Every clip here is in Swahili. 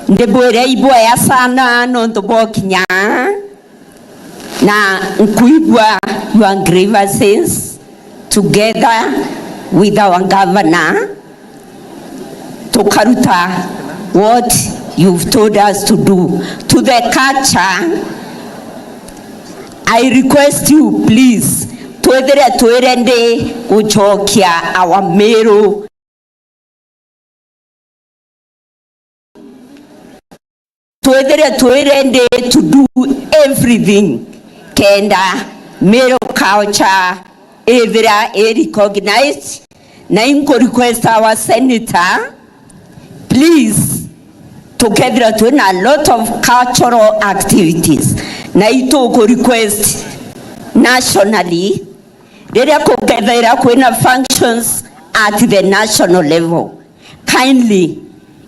ndebwere iboya sana nontobo kinya na nkuibwa your grievances together with our governor tukaruta what you've told us to do to the culture. I request you please twethere twerende guchokia our Meru to do everything kenda Meru culture evira recognized. Na inko request our senator please together to a lot of cultural activities. Na ito ko request nationally there together kuna functions at the national level. Kindly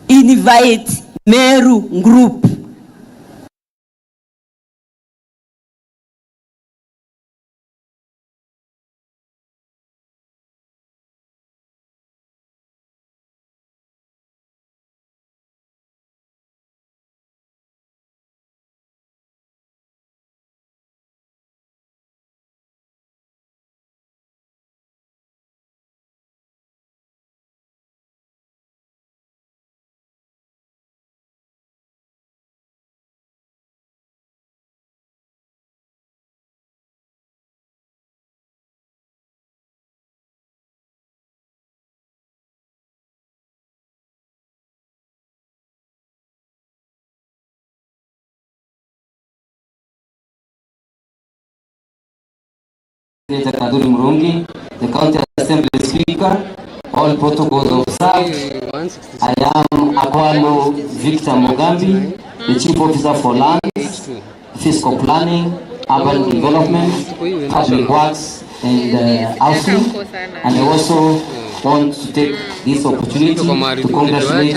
invite Meru group. The County Assembly Speaker, all protocols observed. I am Akwalo Victor Mugambi, the Chief Officer for Lands, Fiscal Planning, Urban Development, Public Works and Housing. And I also want to take this opportunity to congratulate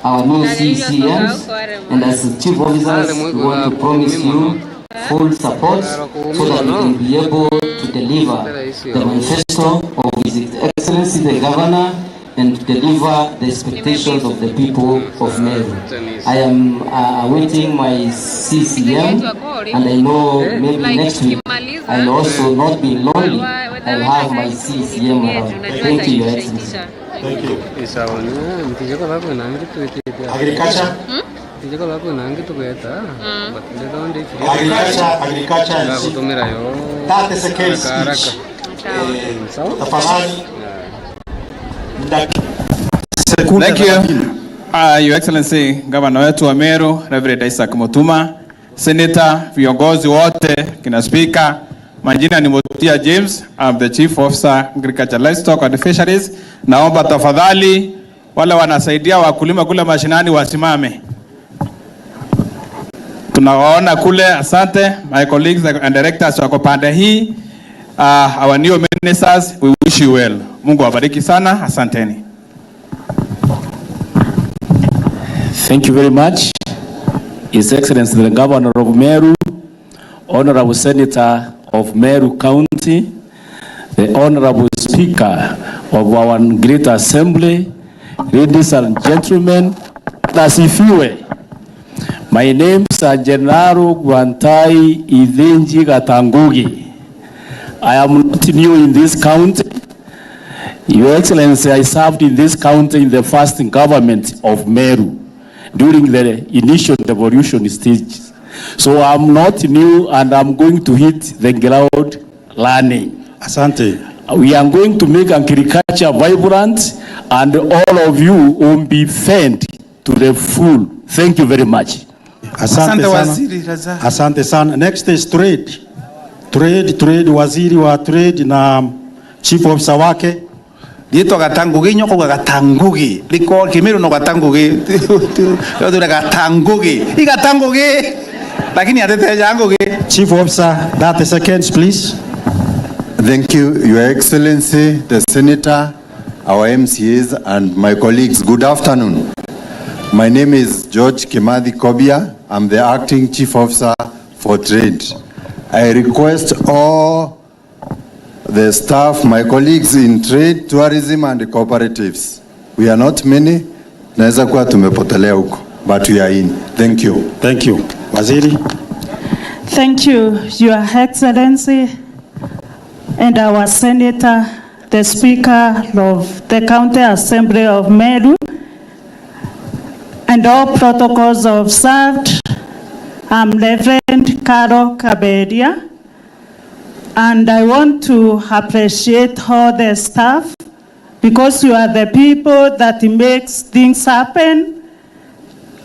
our new CCMs. And as Chief Officers, we want to promise you full support so that we can be able to deliver the manifesto of His Excellency the Governor and to deliver the expectations of the people of Meru. I am awaiting my CCM, and I know maybe next week I'll also not be lonely. I'll have my CCM around. Thank you, Your Excellency. Thank you. Agriculture. Thank you, Your Excellency Governor wetu wa Meru, Reverend Isaac Mutuma, Senator, viongozi wote, kina Speaker. Majina ni Mutia James, I'm the Chief Officer Agriculture, Livestock and Fisheries. Naomba tafadhali wale wanasaidia wakulima kule mashinani wasimame. Tunawaona kule, asante. My colleagues and directors wako pande hii. Our new ministers, we wish you well. Mungu awabariki sana, asanteni. Thank you very much, His Excellency the Governor of Meru, Honorable Senator of Meru County, the Honorable Speaker of our Great Assembly, ladies and gentlemen, nasifiwe. My name is General Gwantai Idhenji Gatangugi. I am not new in this county. Your Excellency, I served in this county in the first government of Meru during the initial devolution stages. So I'm not new and I'm going to hit the ground learning. Asante. We are going to make agriculture vibrant and all of you will be fed to the full. Thank you very much. Asante sana. Asante sana. Next is trade. Trade, waziri wa trade na chief officer wake. Dito Gatangugi nyoko Gatangugi. Liko Kimeru no Gatangugi. Yo Gatangugi. Gatangugi. Lakini atete Gatangugi. Chief officer, 30 seconds please. Thank you, Your Excellency, the Senator, our MCAs and my colleagues. Good afternoon. My name is George Kimathi Kobia. I'm the Acting Chief Officer for Trade. I request all the staff, my colleagues in trade, tourism and cooperatives. We are not many. Naweza kuwa tumepotelea huko. but we are in. Thank you. Thank you. Waziri. Thank you, Your Excellency, and our Senator, the Speaker of the County Assembly of Meru, and all protocols observed. I'm Reverend Carol Kaberia, and I want to appreciate all the staff because you are the people that makes things happen.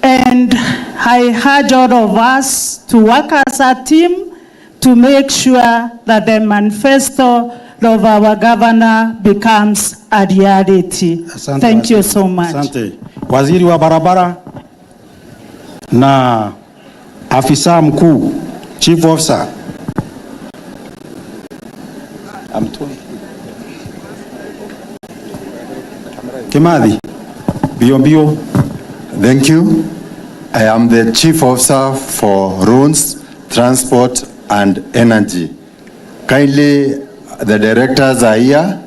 And I urge all of us to work as a team to make sure that the manifesto of our governor becomes a reality. Asante, thank you so much. Asante. Waziri wa barabara na afisa mkuu, Chief Officer. Kimathi, bio bio. Thank you. I am the Chief Officer for Roads, Transport and Energy. Kindly, the directors are here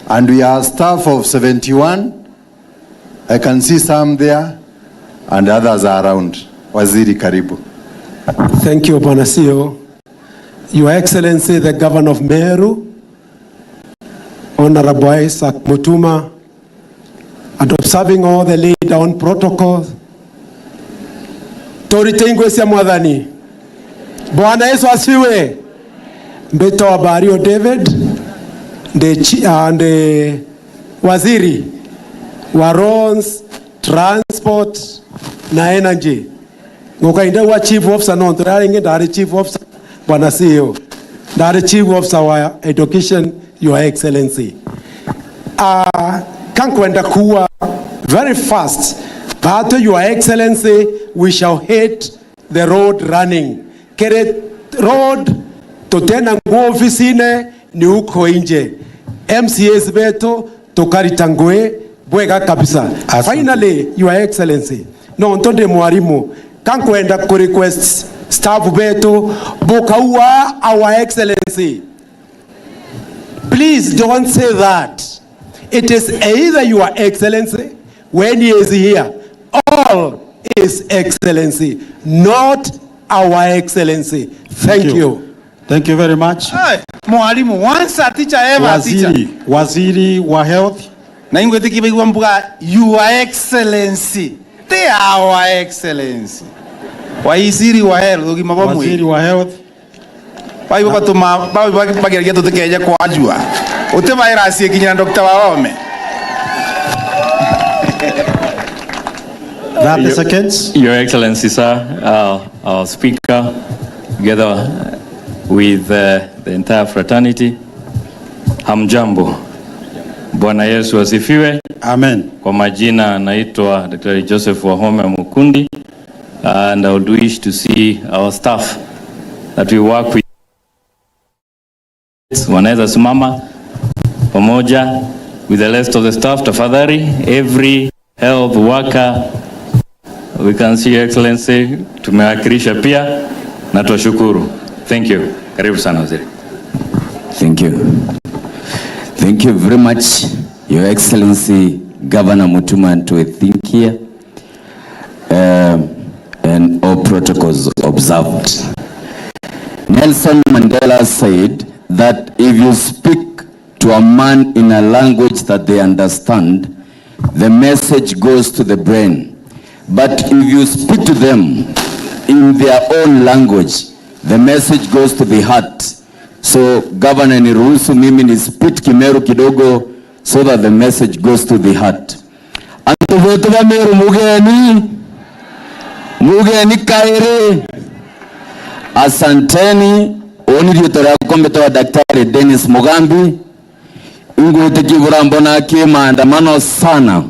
and we are staff of 71. I can see some there and others are around. Waziri karibu. Thank you, Bwana CEO. Your Excellency, the Governor of Meru, Honorable Isaac Mutuma, and observing all the laid down protocols. Toritengo sia mwadhani. Bwana Yesu asiwe. Mbeto wa Bario David, the Waziri wa Roads, Transport na Energy. Ngokainde wa Chief Officer no ntorarenge ndari Chief Officer Bwana CEO. Ndari Chief Officer wa Education, Your Excellency. Kankwenda kuwa very fast. But Your Excellency, we shall hit the road running. Kere road totena nguo ofisine ni uko nje. MCAs beto tokaritangwe bwega kabisa. Finally, Your Excellency, no ntonde mwarimu kankwenda ku request staff beto bukaua Our Excellency. Please don't say that. It is either Your Excellency when he is here, all His Excellency, not Our Excellency. Thank you. Thank you very much. Mwalimu, once a teacher, ever a teacher. Waziri wa Health. Na ingwe tikiwe mbuga Your Excellency. They are Our Excellency. Waziri wa Health, Waziri wa Health. Bayi batuma bagerya tutekeje kwajua. Uteba irasi kinyana Dr. Wawome. 30 seconds. Your Excellency, sir, our Speaker, together with the entire fraternity, hamjambo. Bwana Yesu asifiwe. Amen. Kwa majina naitwa Dr. Joseph Wahome Mukundi, and I would wish to see our staff that we work with. Wanaweza simama pamoja with the rest of the staff tafadhali. Every health worker, we can see Your Excellency, tumewakilisha pia na tuwashukuru. Thank you. Karibu sana waziri. Thank you. Thank you very much, Your Excellency, Governor Mutuma, to think here, and all protocols observed. Nelson Mandela said that if you speak to a man in a language that they understand, the message goes to the brain. But if you speak to them in their own language, the message goes to the heart. So Governor, niruhusu mimi ni speak Kimeru kidogo so that the message goes to the heart. Antuvetu wa Meru mugeni kairi. Asanteni oni diutora kombeto wa Daktari Dennis Mugambi. Ingwete kivurambo na kie maandamano sana.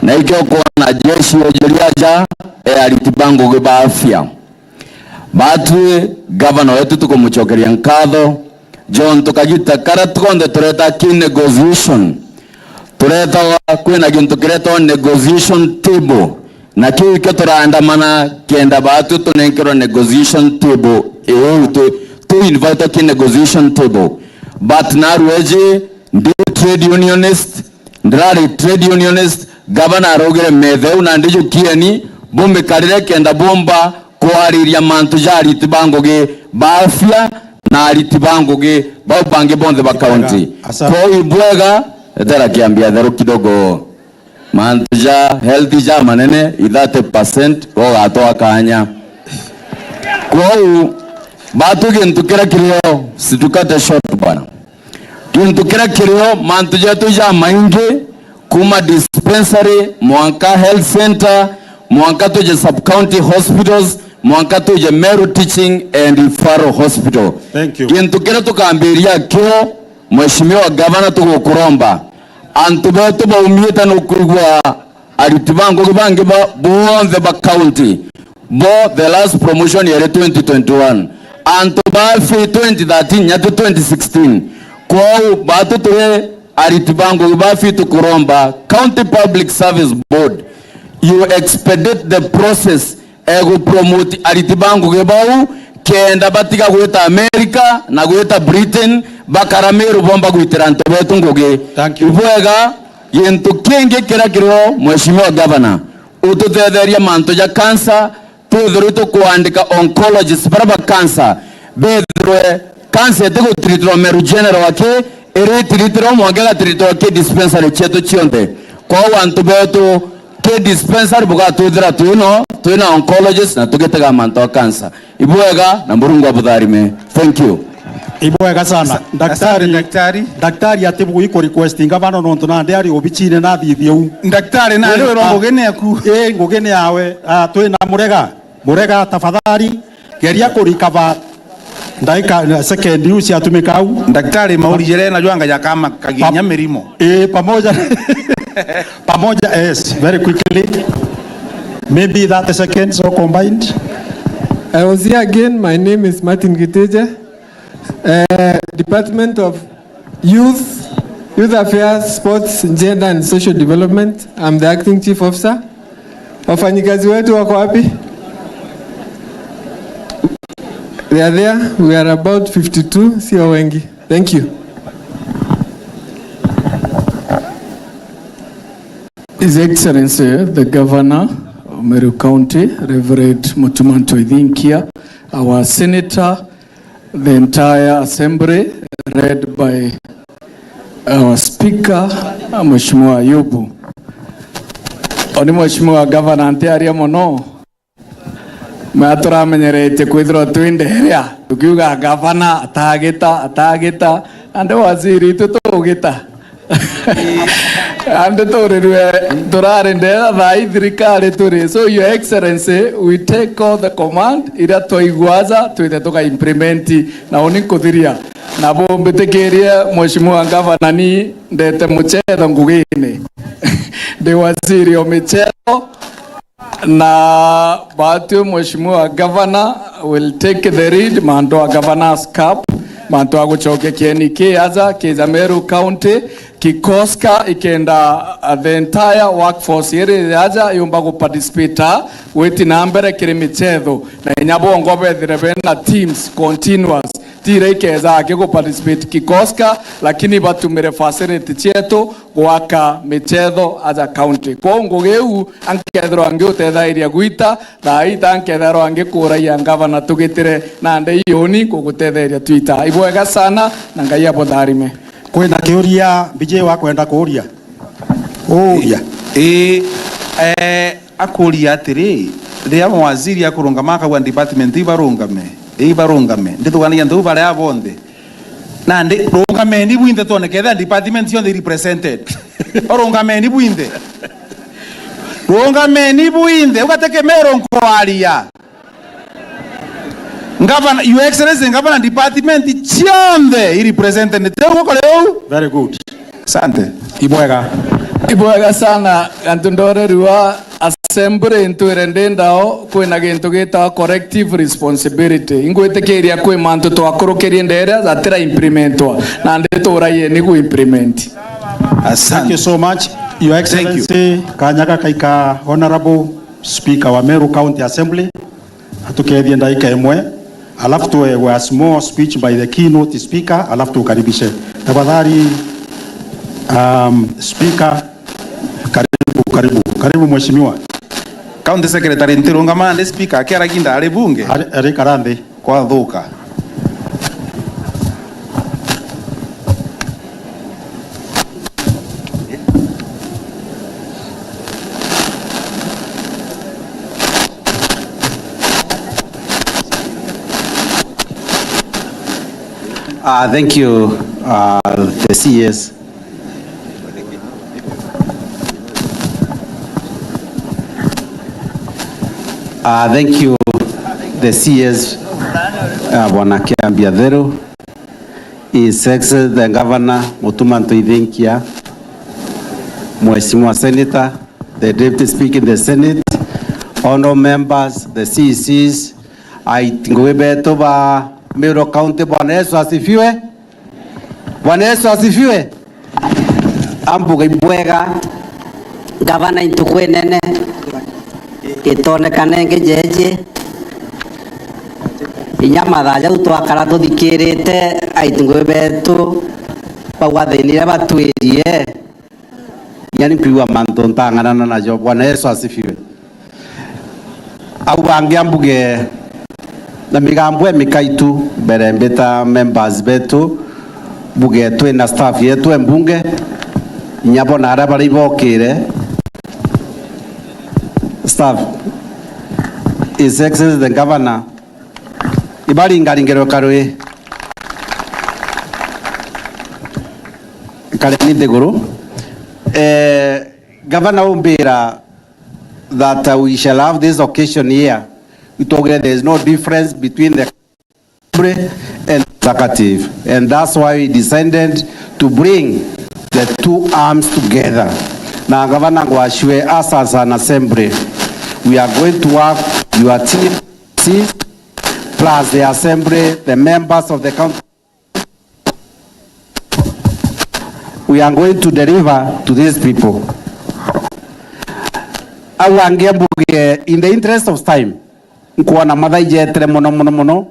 Na ikyo kwa na jeshi ojoliaja ARITINGUGI ba afya. Batwe governor wetu tuko muchokeria nkatho John tukagita kara tukonde tureta ki negotiation. Tureta kwena gintu kireta negotiation table. Na kiu turandamana kenda batu tunenkero negotiation table. To invite ki negotiation table. But narueje ndi trade unionist, ndrari trade unionist, governor arogere medheu na ndiju kieni bombe karire kenda bomba kwariria mantu jari tibangoge bafya na aritibangoge babange bonde ba county kwa ibwega etera kiambia dhero kidogo mantu ja healthy ja manene 30% kwa atoa kanya kwa batu gintukira kirio situkate short bwana gintukira kirio mantu ja tuja maingi kuma dispensary mwanka health center mwanka tuje sub county hospitals mwanka tuje Meru Teaching and Referral Hospital. Thank you. Gintukira tukambiria kio mheshimiwa gavana tugokuromba antu betu baumita no kurigwa aritibango bange ba bonde ba county bo the last promotion year 2021 antu ba fi 2013 nyatu 2016 kwa batu tuwe aritibango ba fi tukuromba County Public Service Board you expedite the process ego promote aritibango gebau kenda batika gweta America na gweta Britain bakarameru bomba gwitira nto betu ngoge ibwega yentu kenge kira kiro mheshimiwa governor ututhetheria manto ja cancer tuthiruto kuandika oncologist baraba cancer bedrwe cancer tego tritro Meru general wake ere tritro mwagala tritro ke dispensary cheto chionde kwa wantu betu ke dispensary buga tuthira tuina oncologist na tugetega manto cancer ibwega na murungu abudharime. Thank you. Ibwega sana daktari atibu iko requesting gavana nonto na ndiari obichine na thithio daktari na leo ngogene aku ngogene yawe twina murega tafadhali geria kurikava ndaika second news ya tumekau daktari mauri jere na jwanga ya kama kaginya mirimo pamoja yes very quickly maybe 30 seconds or combined. I was here again. My name is Martin Giteje, Department of Youth Affairs, Sports, Gender and Social Development. I'm the acting chief officer. Wafanyikazi wetu wako wapi? They are there. We are about 52. Sio wengi. Thank you. His Excellency, the Governor of Meru County, Reverend Mutumanto Idhinkia, our Senator, the entire Assembly, led by our Speaker, Mheshimiwa Ayubu. Oni Mheshimiwa Governor antiaria mono. Matura menyerete kwithro twinde heria. Tukiuga Governor atagita ande waziri tutugita. And so Your Excellency, we take all the command ira toiguaza tuitetoka implementi na onikuthiria na bombe tekeria mheshimiwa gavana ni ndete muchetho ngugine de waziri o michezo na batu mheshimiwa governor will take the lead mando wa governor's cup manto aguchoke kieni kiaza kiza Meru County kikoska ikenda the entire workforce ere aja yumba ku participate weti nambere kiri michezo na nyabongo bethire bena teams continuous tire keza akiko participate kikoska lakini batumire facility cheto gwaka michezo aja county kongo geu ankethro ange utethairia gwita thaita ankethro ange kura ya ngavana tugitire na nde yoni kugutethairia twita ibwega sana na ngai abotharime kwenda kiuria bije wa kwenda kuria akuria atiri ria mwaziri akurungama ka department ibarungame ndithugania ndu bare abonde na ndi rungame ni buinde tone ketha department yon represented rungame ni buinde ugateke Meru nkwaria ngavana Your Excellency ngavana department chionde represented teko leo. Very good. Asante. Ibwega sana antundore ruwa assembly ntuirendendao kwina gintu gita corrective responsibility ingwetekeria kwi mantu twakurukirie ndera zatira implementwa na ndituraye ni ku implement. Thank you so much Your Excellency. Kanyaga kaika Honorable Speaker wa Meru County Assembly atukethie ndaika imwe alafu tuwe a small speech by the keynote speaker alafu tukaribishe tafadhali. Speaker, karibu mheshimiwa. County Secretary ntirungamana speaker akiaraginda ari bunge ari karande kwa thuka. Thank you, the CS. Thank you, the CS, Bwana Kiambiathero, His Excellency the Governor Mutuma Ntoithinkia, Mheshimiwa Senator, the Deputy Speaker in the Senate, honorable members, the CECs, aitingugi betu ba Meru County. Bwana Yesu asifiwe. Bwana Yesu asifiwe. Ambuga ibwega Gavana intukwenene itonekane ngejeje inyamathaja utwakara tuthikirite aitingugi betu bagwathinire batwirie yani mpiwa manto ntangana najo. Bwana Yesu asifiwe. Au bangi ambuge na migambo emikaitu mbere mbeta members betu buge twina staff yetu embunge nyabona ara bari bokire staff. His Excellency the Governor ibari ngaringero karwe kale ni degoro Governor umbira that we shall have this occasion here. We told there is no difference between the Assembly and executive, and that's why we decided to bring the two arms together. Now, Governor Gwashwe, us as an assembly, we are going to work your team plus the assembly, the members of the council. We are going to deliver to these people. In the interest of time, nkuona mathaijetere mono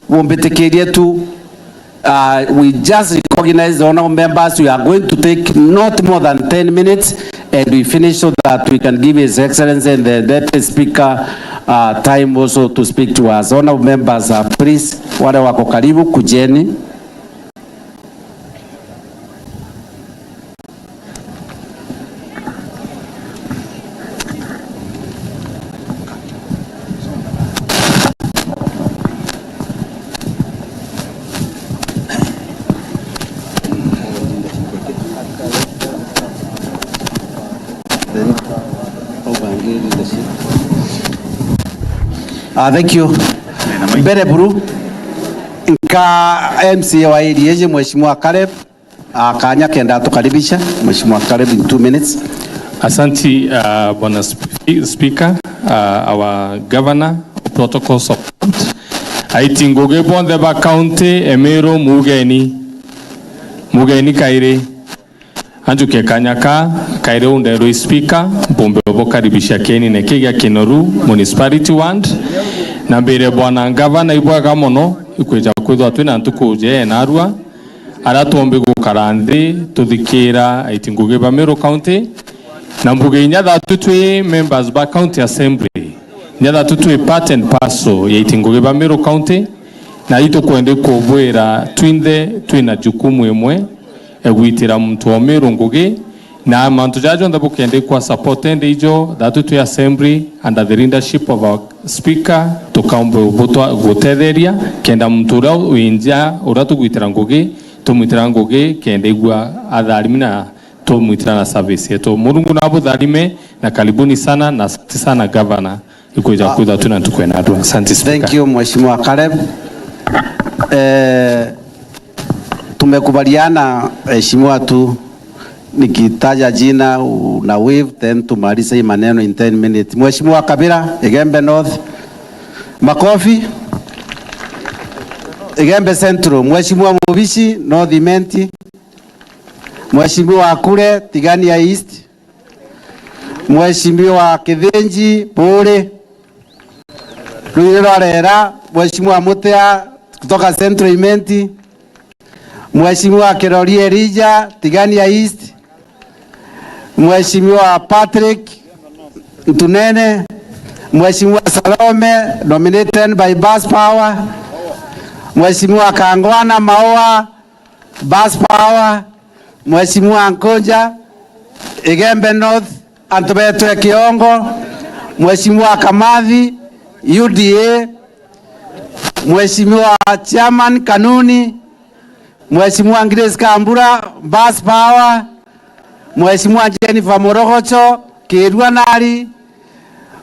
wombetekerie tu we just recognize the honorable members. We are going to take not more than 10 minutes and we finish so that we can give His Excellency and the Deputy Speaker time also to speak to us. Honorable members, please, wale wako karibu kujeni. Thank you. Mbere buru nka MCA wa ADA Mheshimiwa Caleb kanya kenda tukaribisha Mheshimiwa Caleb in 2 minutes. Asanti Bwana Speaker, our Governor, Protocol Support. Aitingugi bonde ba county Meru mugeni kaire anjuke kanyaka kaire undero Speaker bombe obokaribisha keni nekiga kinoru municipality ward na mbere Bwana Governor ibwaga mono ikweja kwithwa twina ntukuje narua aratombe gukarande tuthikira aitingugi ba Meru County na mbuge nyatha tutwe members ba County Assembly nyatha tutwe part and parcel ya aitingugi ba Meru County na ito kwende kubwira twina jukumu imwe egwitira muntu wa Meru ngugi na mantu jajo ndabukende kwa support ende ijo that tutwe assembly under the leadership of our speaker tukambe ubutwa gutetheria kenda muntu ra winja uratugwitira ngugi tumwitira ngugi kende igwa atharimi na tumwitira na service yetu. Murungu na abo tharime na karibuni sana na asante sana Governor ikuja kuja tuna tukwena adu. Asante Speaker. Thank you Mheshimiwa Caleb. Tumekubaliana Mheshimiwa tu nikitaja jina na wave then tumalize maneno in 10 minutes. Mheshimiwa Kabira, Igembe North. Makofi. Igembe Central. Mheshimiwa Mubishi, North Imenti. Mheshimiwa Akure, Tigania East. Mheshimiwa Kithenji, Pole. Ruirorera, Mheshimiwa Mutea kutoka Central Imenti. Mheshimiwa Keroli Erija, Tigania East. Mheshimiwa Patrick Ntunene, Mheshimiwa Salome, nominated by Bus Power, Mheshimiwa Kangwana Maua, Bus Power, Mheshimiwa Nkonja, Igembe North, Antobetwe Kiongo, Mheshimiwa Kamathi, UDA, Mheshimiwa Chairman Kanuni, Mheshimiwa Grace Kambura, Bus Power, Mheshimiwa Jennifer Morogocho, Kirua Nari,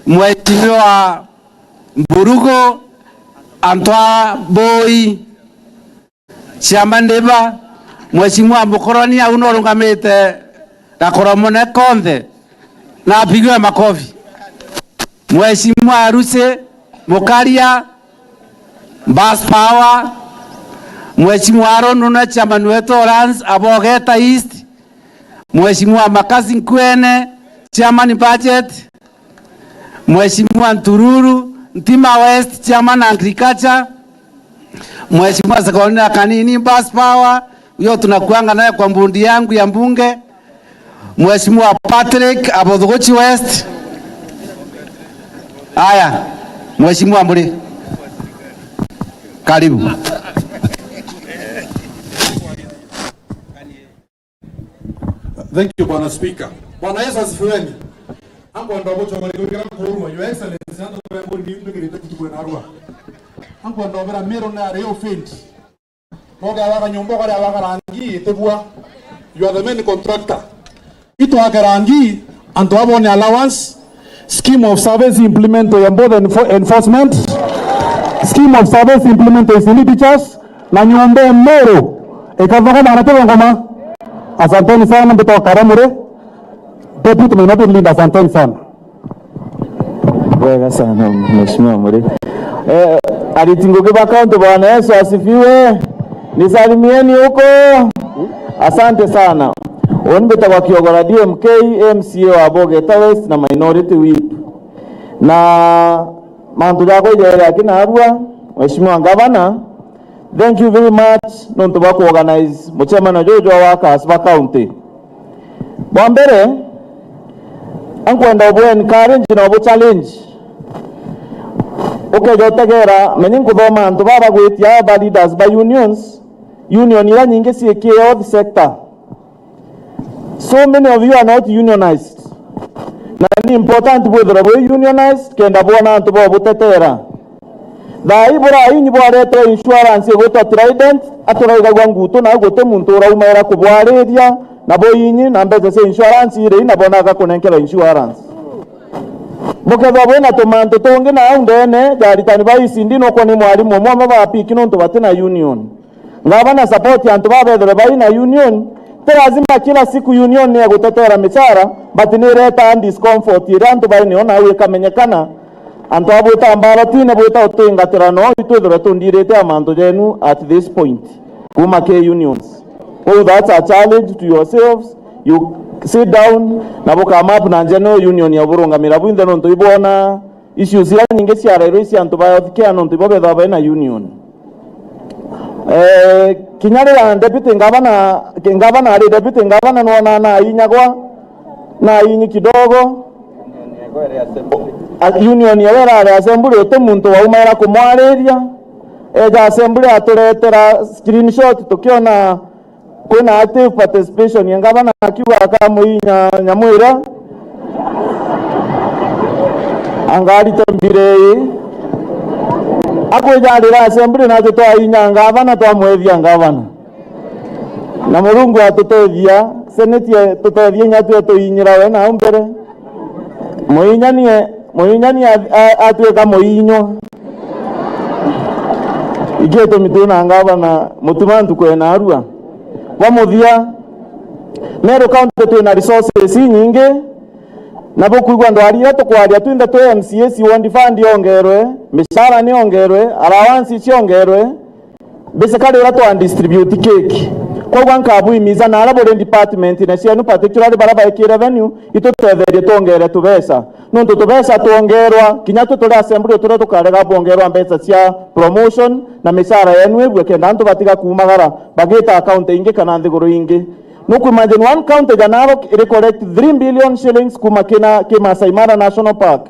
Mheshimiwa Mburugo, Antwa Boy, Chairman Deba, Mheshimiwa Mukoroni unorungamite Gakoromone Konthe, na apigwe makofi. Mheshimiwa Aruse Mukaria, Bus Power, Mheshimiwa Aron Chairman wetu Lance Abogeta East, Mheshimiwa Makasi Nkwene, Chairman Budget, Mheshimiwa Ntururu Ntima West, Chairman Agriculture, Mheshimiwa Sekonda Kanini, Bus Power, huyo tunakuanga naye kwa mbundi yangu ya mbunge, Mheshimiwa Patrick Abodhogochi West. Haya, Mheshimiwa Mburi, karibu. Thank you, Bwana Speaker. Bwana Yesu asifiweni. Anko ndo bocho ngalikurikira kuruma, Your Excellency, ando bembo ni ndikirite kutukwe narua. Anko ndo bera mero na reo faint. Moga waka nyombo kare waka rangi tebua. You are the main contractor. Ito waka rangi anto abone allowance, scheme of service implement ya board enforcement, scheme of service implement ya teachers na nyombe mero. Ekavaka manatoka ngoma. Asanteni sana mtoto wa Karamure. Deputy Minority Leader, asanteni sana. Wega sana Mheshimiwa Muri. Aritingugi County, Bwana Yesu asifiwe. Nisalimieni huko. Asante sana. Onbeta kwa Kiogora DMK, MCA wa Bogeta West na Minority Whip. Na mantu yako ya kina Arua, Mheshimiwa Governor, thank you very much non to organize Chairman wa Jojo waka Asba County. Bombere ankwenda obo encourage na obo challenge. Okay, jotegera menin kuthoma antu baba gwitia aba leaders by union ila nyingi si health sector. So many of you are not unionized. Na ni important whether we unionized kenda bona antu baba butetera. Da ibura inyi bwareto insurance goto Trident aturaiga gwanguto na gote muntu uraumera kubwareria na boyinyi na mbeze se insurance ire ina bona ga konenkela insurance mukeba bwena tomanto tonge na ndene jaritani bayisi ndino ko ni mwalimu mwa bapiki no ntobate na union ngabana support antu babedere bayi na union lazima kila siku union ni gutetera michara but ni reta discomfort ire antu bayi ni ona we kamenyekana antu abuta ambalo tine buta otengaterano itwedere tondirete amanto jenu at this point kuma ke unions. Oh, that's a challenge to yourselves. You sit down na boka map na njeno union ya burunga mirabu inde no ntoibona issues ya nyingi cia rero isi antu ba healthcare no ntoibo betha na union. Kinyare ya deputy ngavana ali deputy ngavana no na inyagwa na inyi kidogo union ya wera assembly ote muntu wa umera kumwareria eja assembly aturetera screenshot tukiona kuna active participation yangabana akiwa kama nyamwira angari tembire akwejarira assembly na tutoa inyanga bana twamwethia ngabana na Mulungu atutethia senate tutethia nyatu tuinyira we na mbere muinyani atweka muinyo igeto mituna ngabana mutumantu kwena arua wamuthia Meru County twina resources nyingi na bokuigwa ndwaria tukwaria twinda tu MCS wondi fund yongerwe mishara ni ongerwe allowance ciongerwe basically ira distribute cake kwa gwankabu imiza na arabore department na cianu particularly baraba iki revenue itutetherie tongere tubesa no tubesa tuongerwa kinya tutore assembly tutore tukarega bongerwa mbesa cia promotion na mishara yenu ebwe kenda antu batiga kumagara bagita account ingi kana nthiguru ingi Nuku imagine one county Narok it collect 3 billion shillings kuma kina Masai Mara National Park.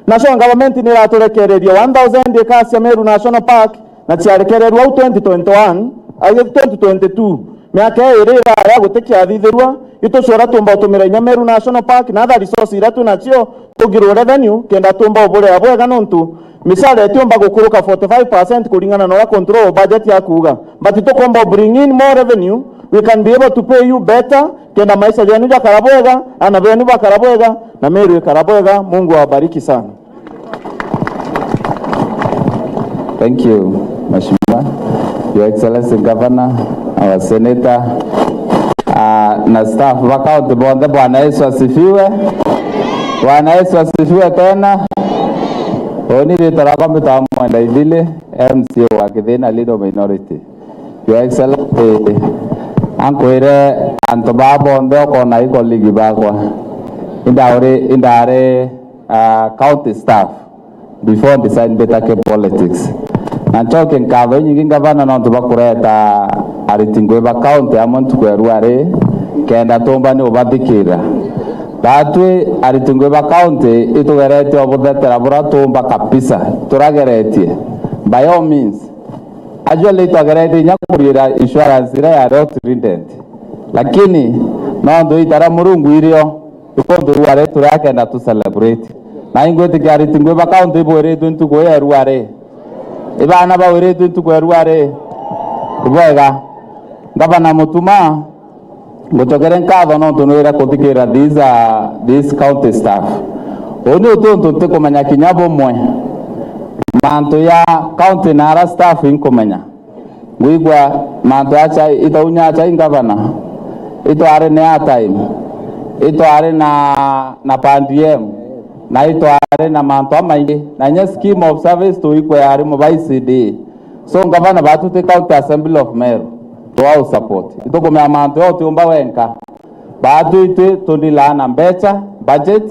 National government ni raturekereria 1000 acres ya Meru National Park na ciarekererwa 2021 age 2022 miaka irira ya gutekia thithirwa itucora tumba utumira inya Meru National Park na other resources iratu nacio tugirwo revenue kenda tumba ubure abwega nontu misale etiomba gukuruka 45% kulingana na control budget ya kuga but tukomba bring in more revenue we can be able to pay you better kenda maisha yenu ya karabwega ana benu ba karabwega na Meru ya karabwega. Mungu awabariki sana. Thank you, Mheshimiwa, Your Excellency Governor, our Senator, na staff wa county bonde. Bwana Yesu asifiwe. Bwana Yesu asifiwe tena. Oni ritaraka mtamwenda ivile MCA wa Kithina Lido Minority. Your Excellency, ankwire antoba bonde okona iko ligi bakwa. Indare county staff before decide better ke politics. Na choke nkavo nyingi gavana na ntuba kureta aritingwe county amuntu kweruare kenda tomba ni obathikira batwe aritingwe county itugerete obuthetera bura tomba kabisa turageretie by all means actually itugerete nyakurira insurance ira ya road trident lakini no ndo itara murungu irio ikondo ruare turakenda tu celebrate na ingwete kiari tingwe county bore tuntu goya ruare ibana ba were tuntu ruare kubega gavana mutuma ngotogere nkatho no tunwira kuthikira these county staff oni utuntu tukumenya kinyabo mwe manto ya county nara staff inkumenya gwigwa manto acha itaunya acha gavana ito are ne time ito are na pandiem na ito are na manto amaingi na nya scheme of service to ikwe are mo by CD so gavana batu te county assembly of Meru to our support ito ko me manto yote umba wenka batu ite tondila na mbecha budget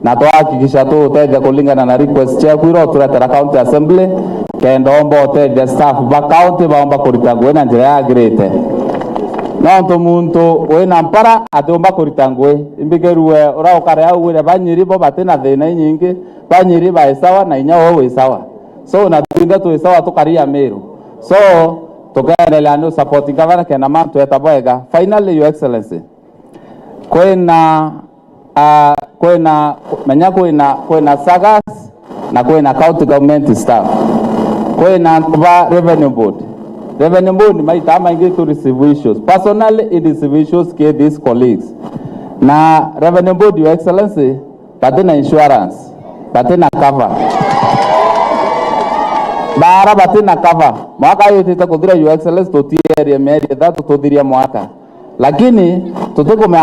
na to hakikisha to teja kulingana na request ya kwiro turatera county assembly kendo ombo teja staff ba county baomba kuritangwe na njira ya grete no muntu wena mpara atomba kuritangwe imbigeruwe ora ukare au wire banyiri bo batena thina nyingi banyiri ba sawa na inya wewe sawa so na twinda tu sawa tukaria Meru so tukaendelea no supporting gavana kena mantu etaboega. Finally, Your Excellency, kwena menya kwena sagas na kwena county government staff kwena revenue board maita maingi to receive issues personally it is issues ke these colleagues na revenue board. Your Excellency, batena insurance batena cover bara batena cover mwaka yote takudira. Your Excellency, to tiere meri that to diria mwaka lakini tuteko me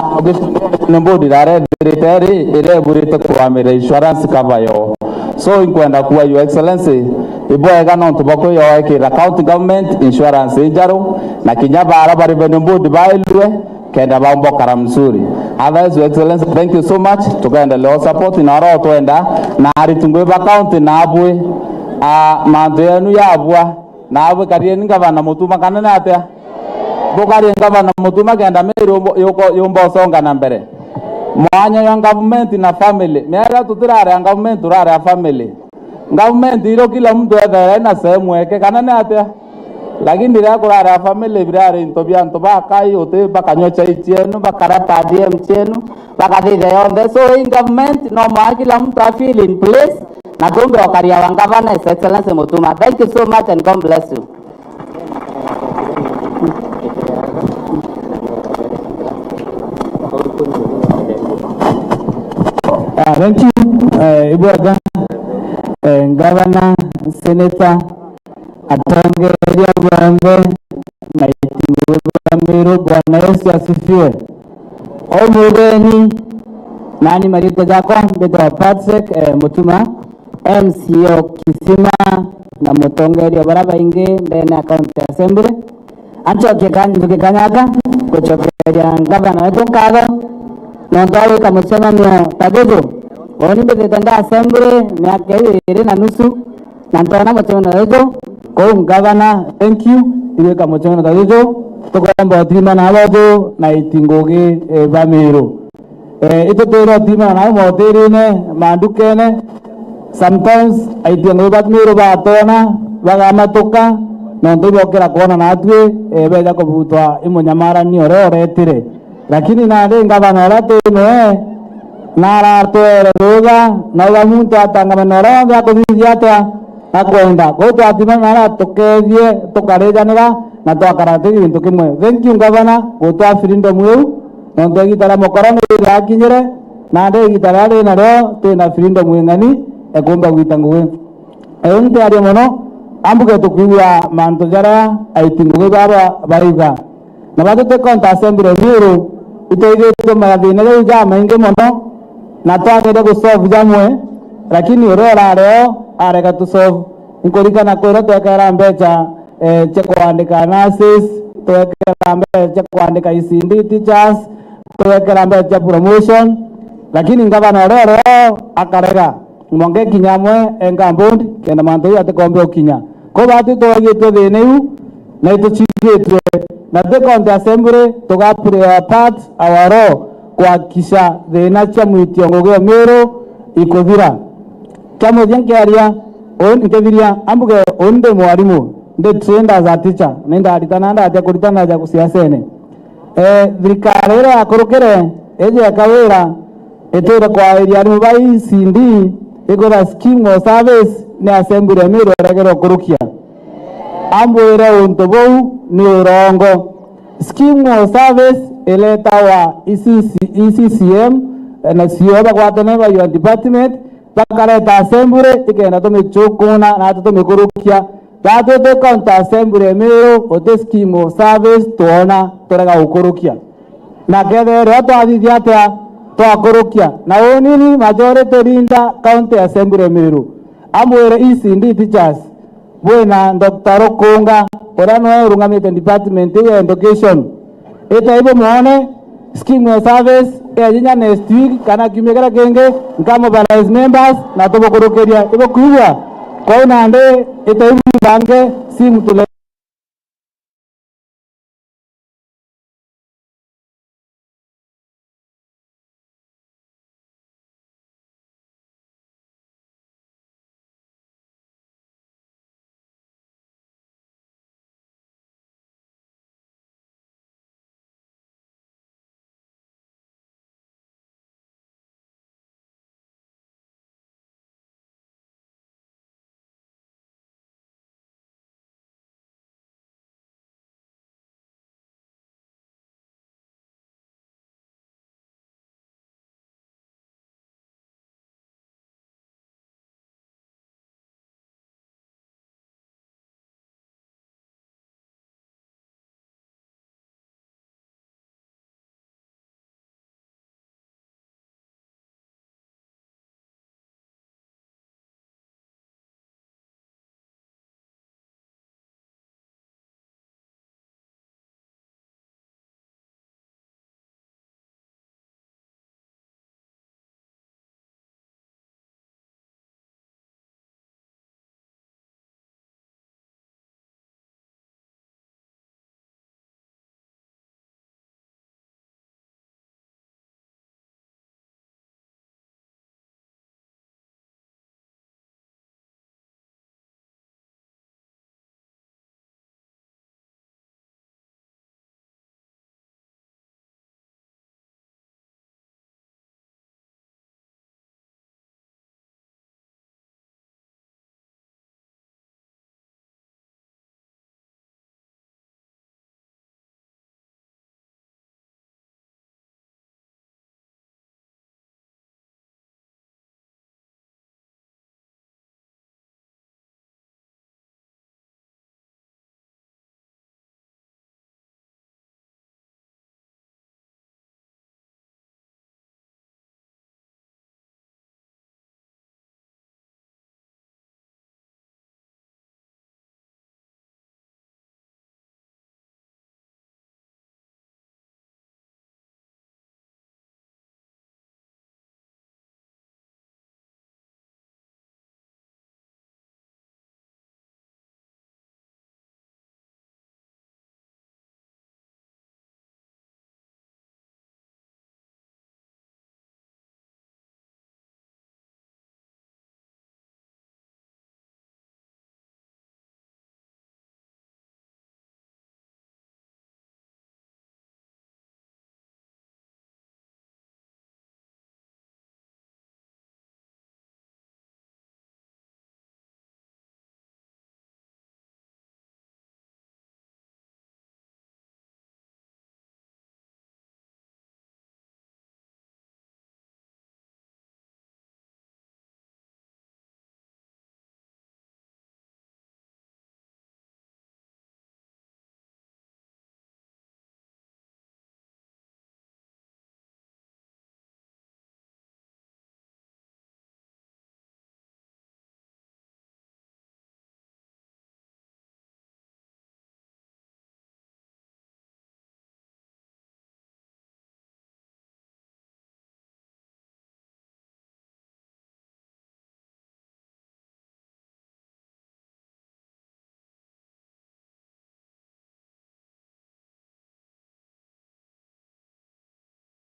nembodi dare veritari ire burite kwa mere insurance cover yo so inkwenda kuwa. Your Excellency, iboega no tubako yo ke county government insurance injaro na kinyaba araba revenue board bailwe kenda baombo karamsuri. Otherwise, Your Excellency, thank you so much. Tukaenda leo support na ro toenda na aritungwe county na abwe manto yenu ya abwa na abwe karieni gavana mutuma kanana atia bokari gavana mutuma kenda Meru yombo songa na mbere mwanya ya government na family mera tutirare government turare family government iro kila mtu ethere na sehemu yake kanana atia lakini ndira kurare family birare intobia ntoba kai ote bakanyocha ichenu bakarata DM chenu bakathithe yonde so in government no ma kila mtu feel in place na tumbe wakaria wa Governor His Excellency Mutuma. Thank you so much and God bless you. Thank you, Ibuaga, Governor, Senator, Atonge, Bwambe, Meru, Bwana Yesu asifiwe. Omugeni nani marito zako Beto Patrick Mutuma MCA Kisima na Mutongeria baraba inge ndene account assembly ancho kikanyaka kuchokeria gavana wetu kago na ndawe kama sema mio tagogo oni betenda assembly miaka 2.5 na ndana mchana wetu kwa gavana. Thank you iwe kama mchana tagogo tukomba otirimana abo na itingugi ba Meru ito tero otirimana na motirine mandukene sometimes aitingugi ba Meru batona bagamatuka nonto bokera kuona natwe beja kubutwa imunyamara ni oretire lakini nade ngabana oratene naratwere ruga nauga muntu atangamana oronde akuthiatwa akwenda ko twatimana na tukethie tukarejanira na twakarate gintu kimwe thank you ngavana gutwa freedom eu nonto gitara mokorano yakinyire na nde gitara ri nario twina freedom ngani ekumba gwita ngugi nti ari muno ambuge tukiwa manto jara aitingugi baba baiga na batute konta assembly Meru iteithĩtio mathĩna rĩu ja maingĩ mũno na twagĩrĩire gũsolve jamwe lakini ũrĩa ũrarĩo arega tũsolve nĩkũringana kwĩrwo twekera mbeca cia kwandĩka nurses twekera mbeca cia kwandĩka ECD teachers twekera mbeca cia promotion lakini ngavana ũrĩa ũrĩo akarega monge kinyamwe engambund kenda manto ya tekombe ukinya ko batu twagĩtwo thĩna iu na ituchigĩtwe na tekonte assembly tugapure part our role kuhakikisha thĩna cia mwitio ngũgĩ Meru ikuthira kamo jenkearia nkethiria ambuge onde mwarimu nde trained as a teacher nenda aritana nda kuritana ja kusiasene thirikari ĩrĩa yakurukire eje akawira etore kwa area arimu ba ECD igora scheme of service ni assembly ya Meru eregero kurukia ambwire unto bou ni urongo scheme of service eleta wa ECCM na sioba kwa tene ba your department bakareta assembly ikenda tumichukuna na tumikurukia tatu te county assembly Meru ote scheme of service tuona turega ukurukia na kethere twathithia atia twakurukia na unini majority rinda county assembly Meru amwire ECD teachers bwena Dr. Rukunga ora no rungamite department ya education ita ibo muone scheme of service ya next week kana kimegera genge ngamo balance members na tubukurukeria ibo kuya kwa nande ita ibo bange simu tule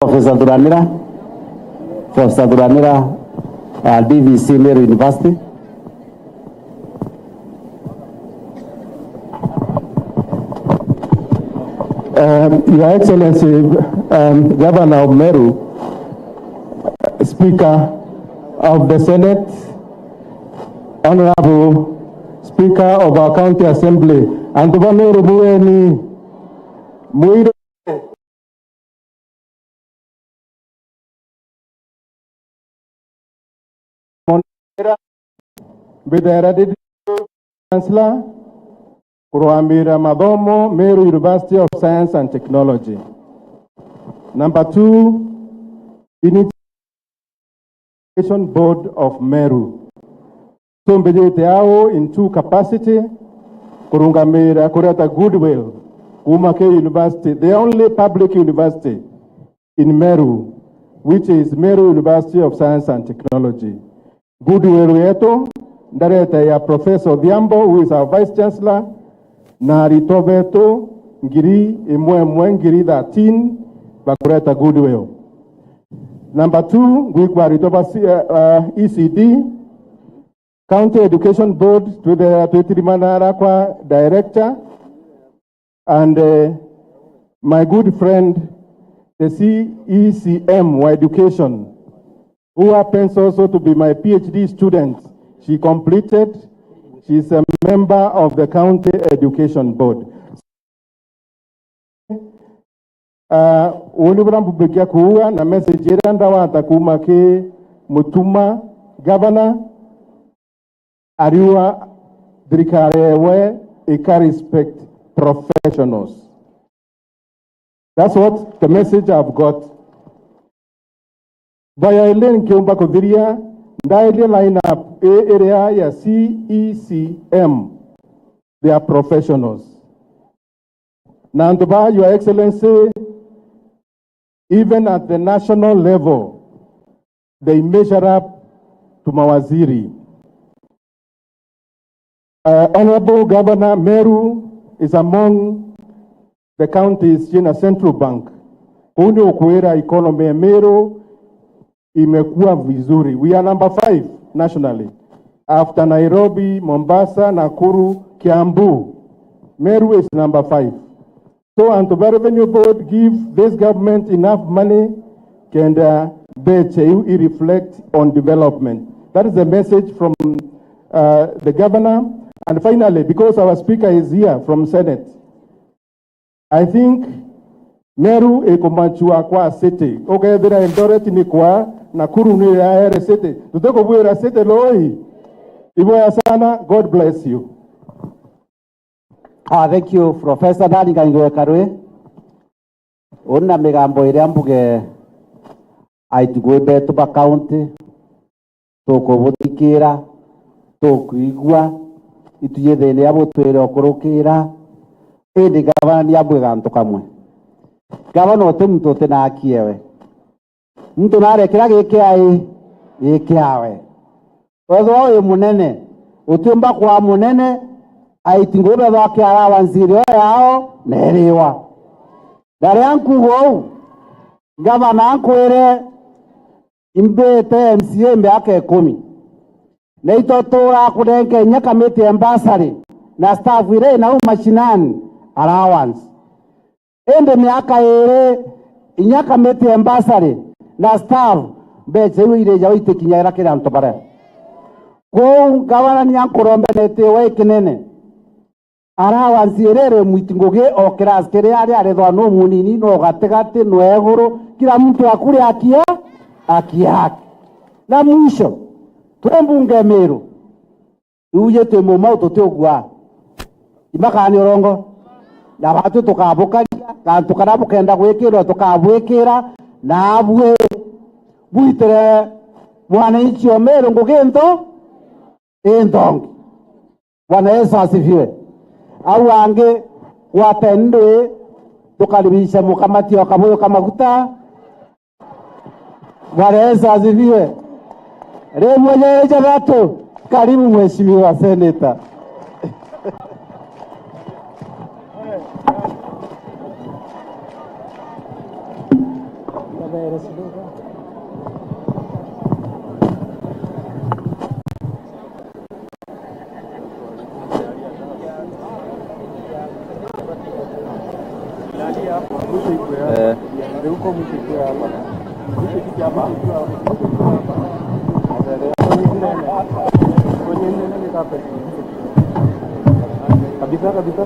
Professor Duranira, DVC Meru University. Your Excellency, Governor of Meru, Speaker of the Senate, Honorable Speaker of our County Assembly, and Governor Bueni Muire. Bidera Chancellor, Kuruambira Madomo, Meru University of Science and Technology. Number 2, Education Board of Meru. So mbejete in 2 capacity, Kurungamira Kurata Goodwill, Umake University, the only public university in Meru, which is Meru University of Science and Technology. Goodwill wetu, ndareta ya Professor Diambo, who is our Vice Chancellor, na ritobeto ngiri imwe ngiri 13 bakureta Goodwill. Number 2, gwikwa ritoba ECD, County Education Board, to the GUTIRIMANA kwa Director, and my good friend, the CECM Education, who happens also to be my PhD student. She completed. She's a member of the County Education Board. Unibram bubekia kuwa na message yeranda wata kumake mutuma governor ariwa drikarewe ika respect professionals. That's what the message I've got. Baya ile nkiomba kudiria ndaile line up area ya CECM. They are professionals. Nanduba, Your Excellency, even at the national level, they measure up to mawaziri. Honorable Governor Meru is among the counties in a central bank. Kuni ukuera economy Meru imekuwa vizuri. We are number 5 nationally. After Nairobi, Mombasa, Nakuru, Kiambu, Meru is number 5. So, and the Revenue Board give this government enough money can reflect on development. That is the message from the governor. And finally, because our speaker is here from Senate, I think Meru ekomachua kwa city. Okay, there are Eldoret ni kwa Nakuru ni ya city. Tuteko buera city loi. Iboya sana. God bless you. Thank you, Professor Dani Kangiwe Karwe. Ona megambo ire ambuge aitugwebe tuba county toko butikira toko igwa ituyethene abo twere okurukira ende gavana ni abwe ganto kamwe gavana otemto tena akiewe mtu nare kira geke awe ozo munene utumba kwa munene aitingobe bake arawanzire yao neriwa dare yanku go gavana ankwere imbete MCA mbake 10 na itotora kudenke nyakamete ambassador na staff ile na mashinani allowance ende miaka ere inyakamete ambassador na staff beche ile jawi tekinyara kira ntobare ko gavana nyankurombe nete we kinene arawanzirere mwitingoge okras kere ari thwano munini no gategate no eguru kila mtu akuri akia na mwisho twembunge Meru uje twemoma tutogwa imakani orongo na batu tukabukaria kantu karabu kenda gwikirwa tukabwikira na abwe buitere mwana ichi o Meru ngugento endong Bwana Yesu asifiwe. Au ange watende tukaribisha mukamati wa kamoyo kama kuta. Bwana Yesu asifiwe. Remwenye jabato karibu mheshimiwa seneta.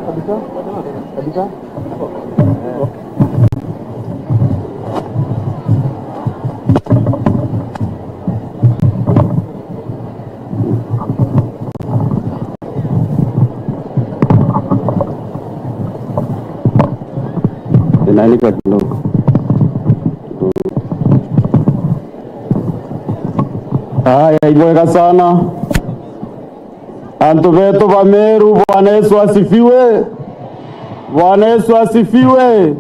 kabisa. Inainika kidogo. Haya, ibweka sana. Antu betu ba Meru, Bwana Yesu asifiwe. Bwana Yesu asifiwe.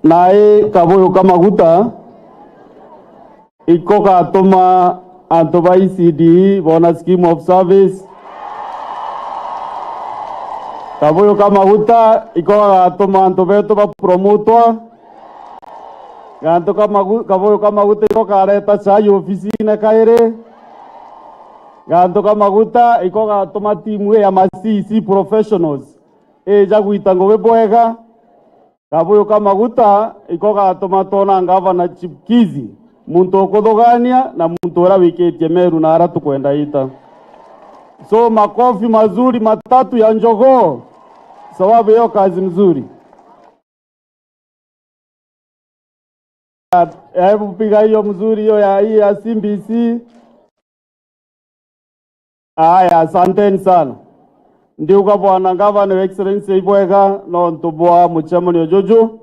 Nae kabuyo kama guta iko katuma antu ba ECD bona scheme of service. Kabuyo kama guta iko katuma antu betu ba promotwa. Ganto kabuyo kama guta iko kareta chai ofisine kaire. Ganto kama guta iko katuma timu ya masisi professionals. Jaguita ngowe bwega. Kabuyo kama guta iko gatuma tona ngavana chipkizi muntu okodogania na muntu ora wiketie Meru na ara tukwenda ita. So makofi mazuri matatu ya njogoo sababu hiyo kazi mzuri. Hebu piga hiyo mzuri hiyo ya CBC. Aya, asanteni sana. Ndiuka bwana Governor Excellency ibwega no ntubwa muchamani ojojo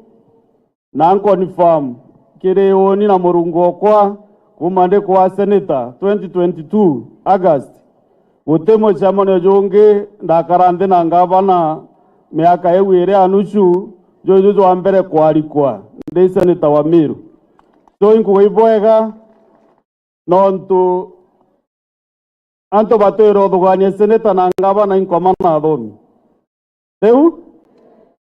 na confirm kire oni na murungo kwa kumande kwa senator 2022 August utemo chamani ojonge ndakarande na ngavana miaka ewire anuchu jojo ambere kwalikwa ndi senator wa Meru so inko ibwega no ntu anto batero dogania seneta na ngavana inkomana adoni. Teu?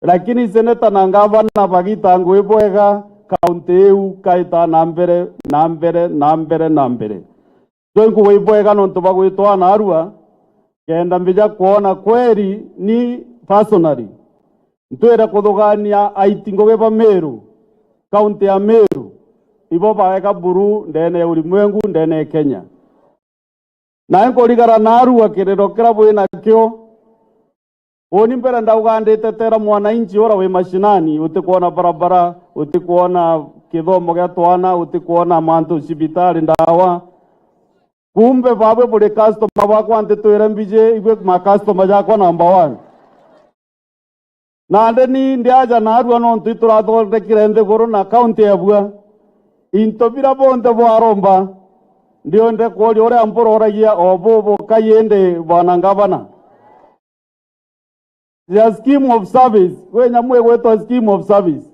Lakini seneta na ngavana bagita ngwebwega kaunti eu kaita nambere. So inko ibwega no ntobagwitwa na arua kenda mbija kuona kweri ni personally. Ntwera kudogania aitingoge ba Meru. Kaunti ya Meru. Ibo baeka buru ndene ulimwengu ndene Kenya. Na enko ligara naru wakirero kirabu ina kyo oni mbere ndaugandite tera mwananchi ora we mashinani utikuona barabara utikuona kithomo gya twana utikuona mantu sibitari ndawa kumbe babe bure customer bakwa ante twere mbije igwe ma customer jako number 1 na ndeni ndiaja naru no ntitura thore kirende goro na account yabua intobira bonde bo aromba ndio nde koli ore ampororagia obobo kayende bwana ngavana ya scheme of service we nyamwe weto scheme of service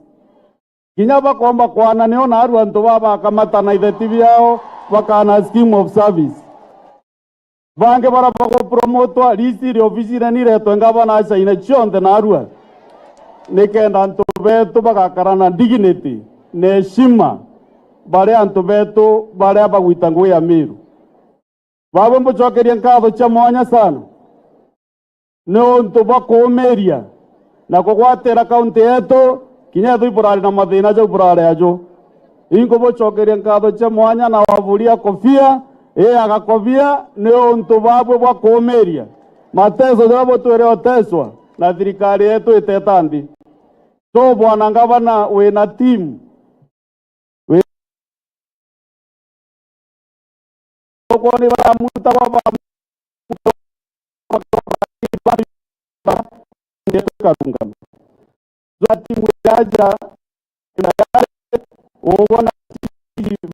kinyaba kwamba kwana neona aru antu baba kamata na ide TV yao wakana scheme of service bange bara bako promotwa lisi ofisi na nireto ngavana acha ina chonde na aru nikenda antu betu bakakarana dignity na heshima bare antu betu bare abagwita ngwe ya Meru babo mbochokeria nkatho cha mwanya sana no ntuba komeria na kugwatira kaunti yetu kinya thu iburari na mathina ja iburari ajo ingo bochokeria nkatho cha mwanya na wavulia kofia agakobia no ntuba bwa komeria mateso jabo twere oteswa na thirikari yetu itetandi so bwana ngavana we na team kwa ni bara muta kwa karunga zati mwaja na yale uona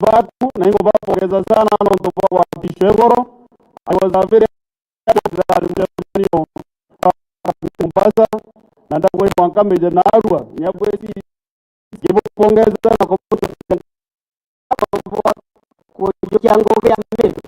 watu na ingo bapongeza sana no ndo wa Tishegoro I was a very Mombasa na ndagwe mwanka meje na arua nyabwezi kibo pongeza na kwa kyango ya Meru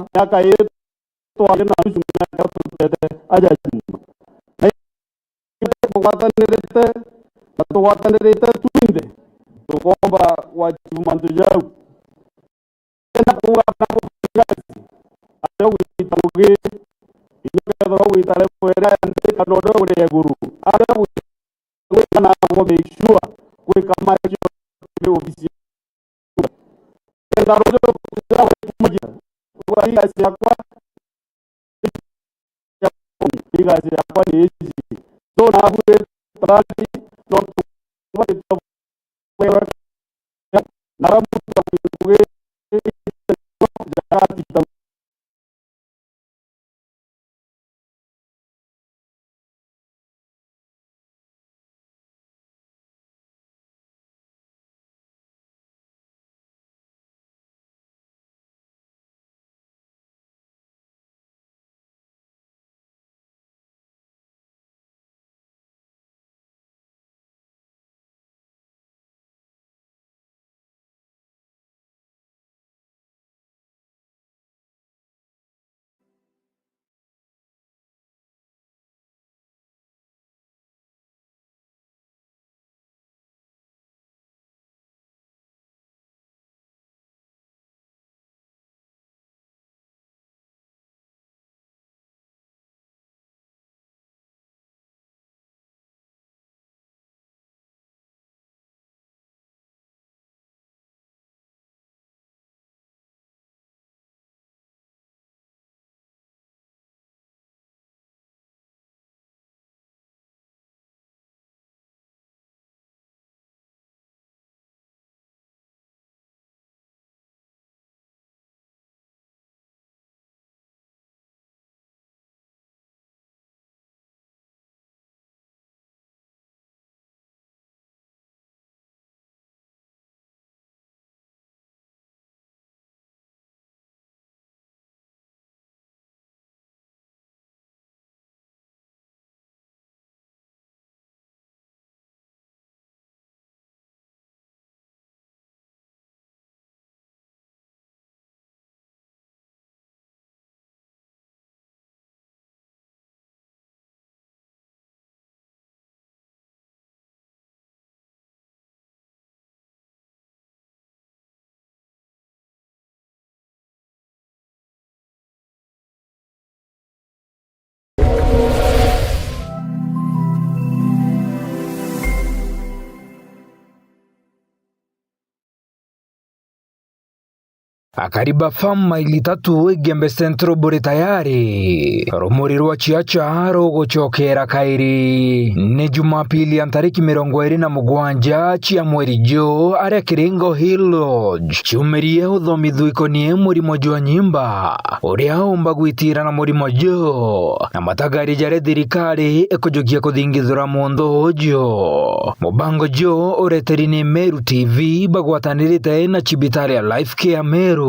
miaka yetu twagä na nusu miaka tutete aja juma na tugwatanirite na tugwatanirite twinde tukomba wachuma tujau na kuga na kugazi ayo wita ngugi inyo ko wita le kwera ndika no do re guru ayo wita na ko make sure we kama hiyo ofisi ndio rojo kwa moja kwa hiyo asiakwa igazi yakwa ni hizi so na bure tani no kwa na ramu kwa Akariba famu maili 3 Igembe Centro buri tayari rumuri rwa chiacha ruguchokera kairi ni Jumapili ya tariki 27 chia mweri jo aria Kiringo Hill Lodge chumerie uthomithu ikonie murimo jwa nyimba uria umba gwitira na murimo jo na matagari jare thirikari ikujukia kuthingithura mundu jo mubango jo ureteri ni Meru TV bagwatanirite na Chibitari ya Life Care Meru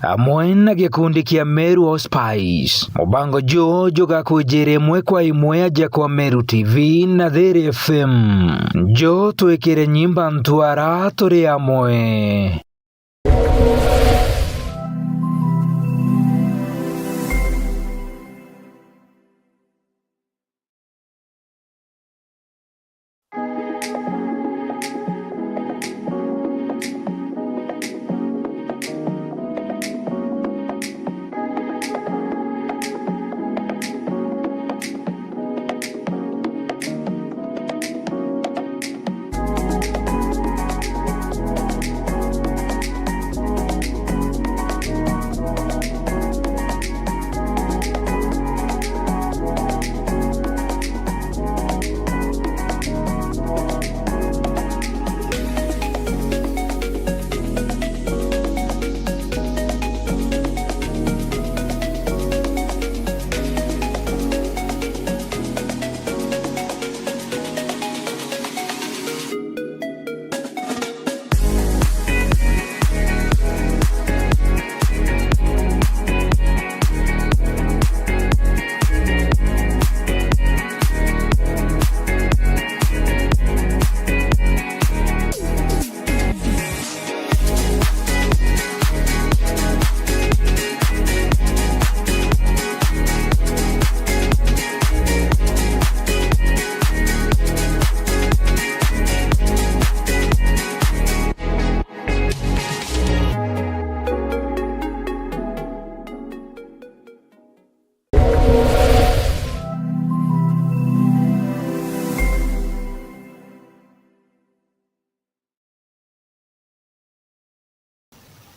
amwe na gikundi kia Meru Hospice mubango jo joga kujere mwe kwa imwe aja kwa Meru TV na There FM jo twekere nyimba ntwara turi amwe.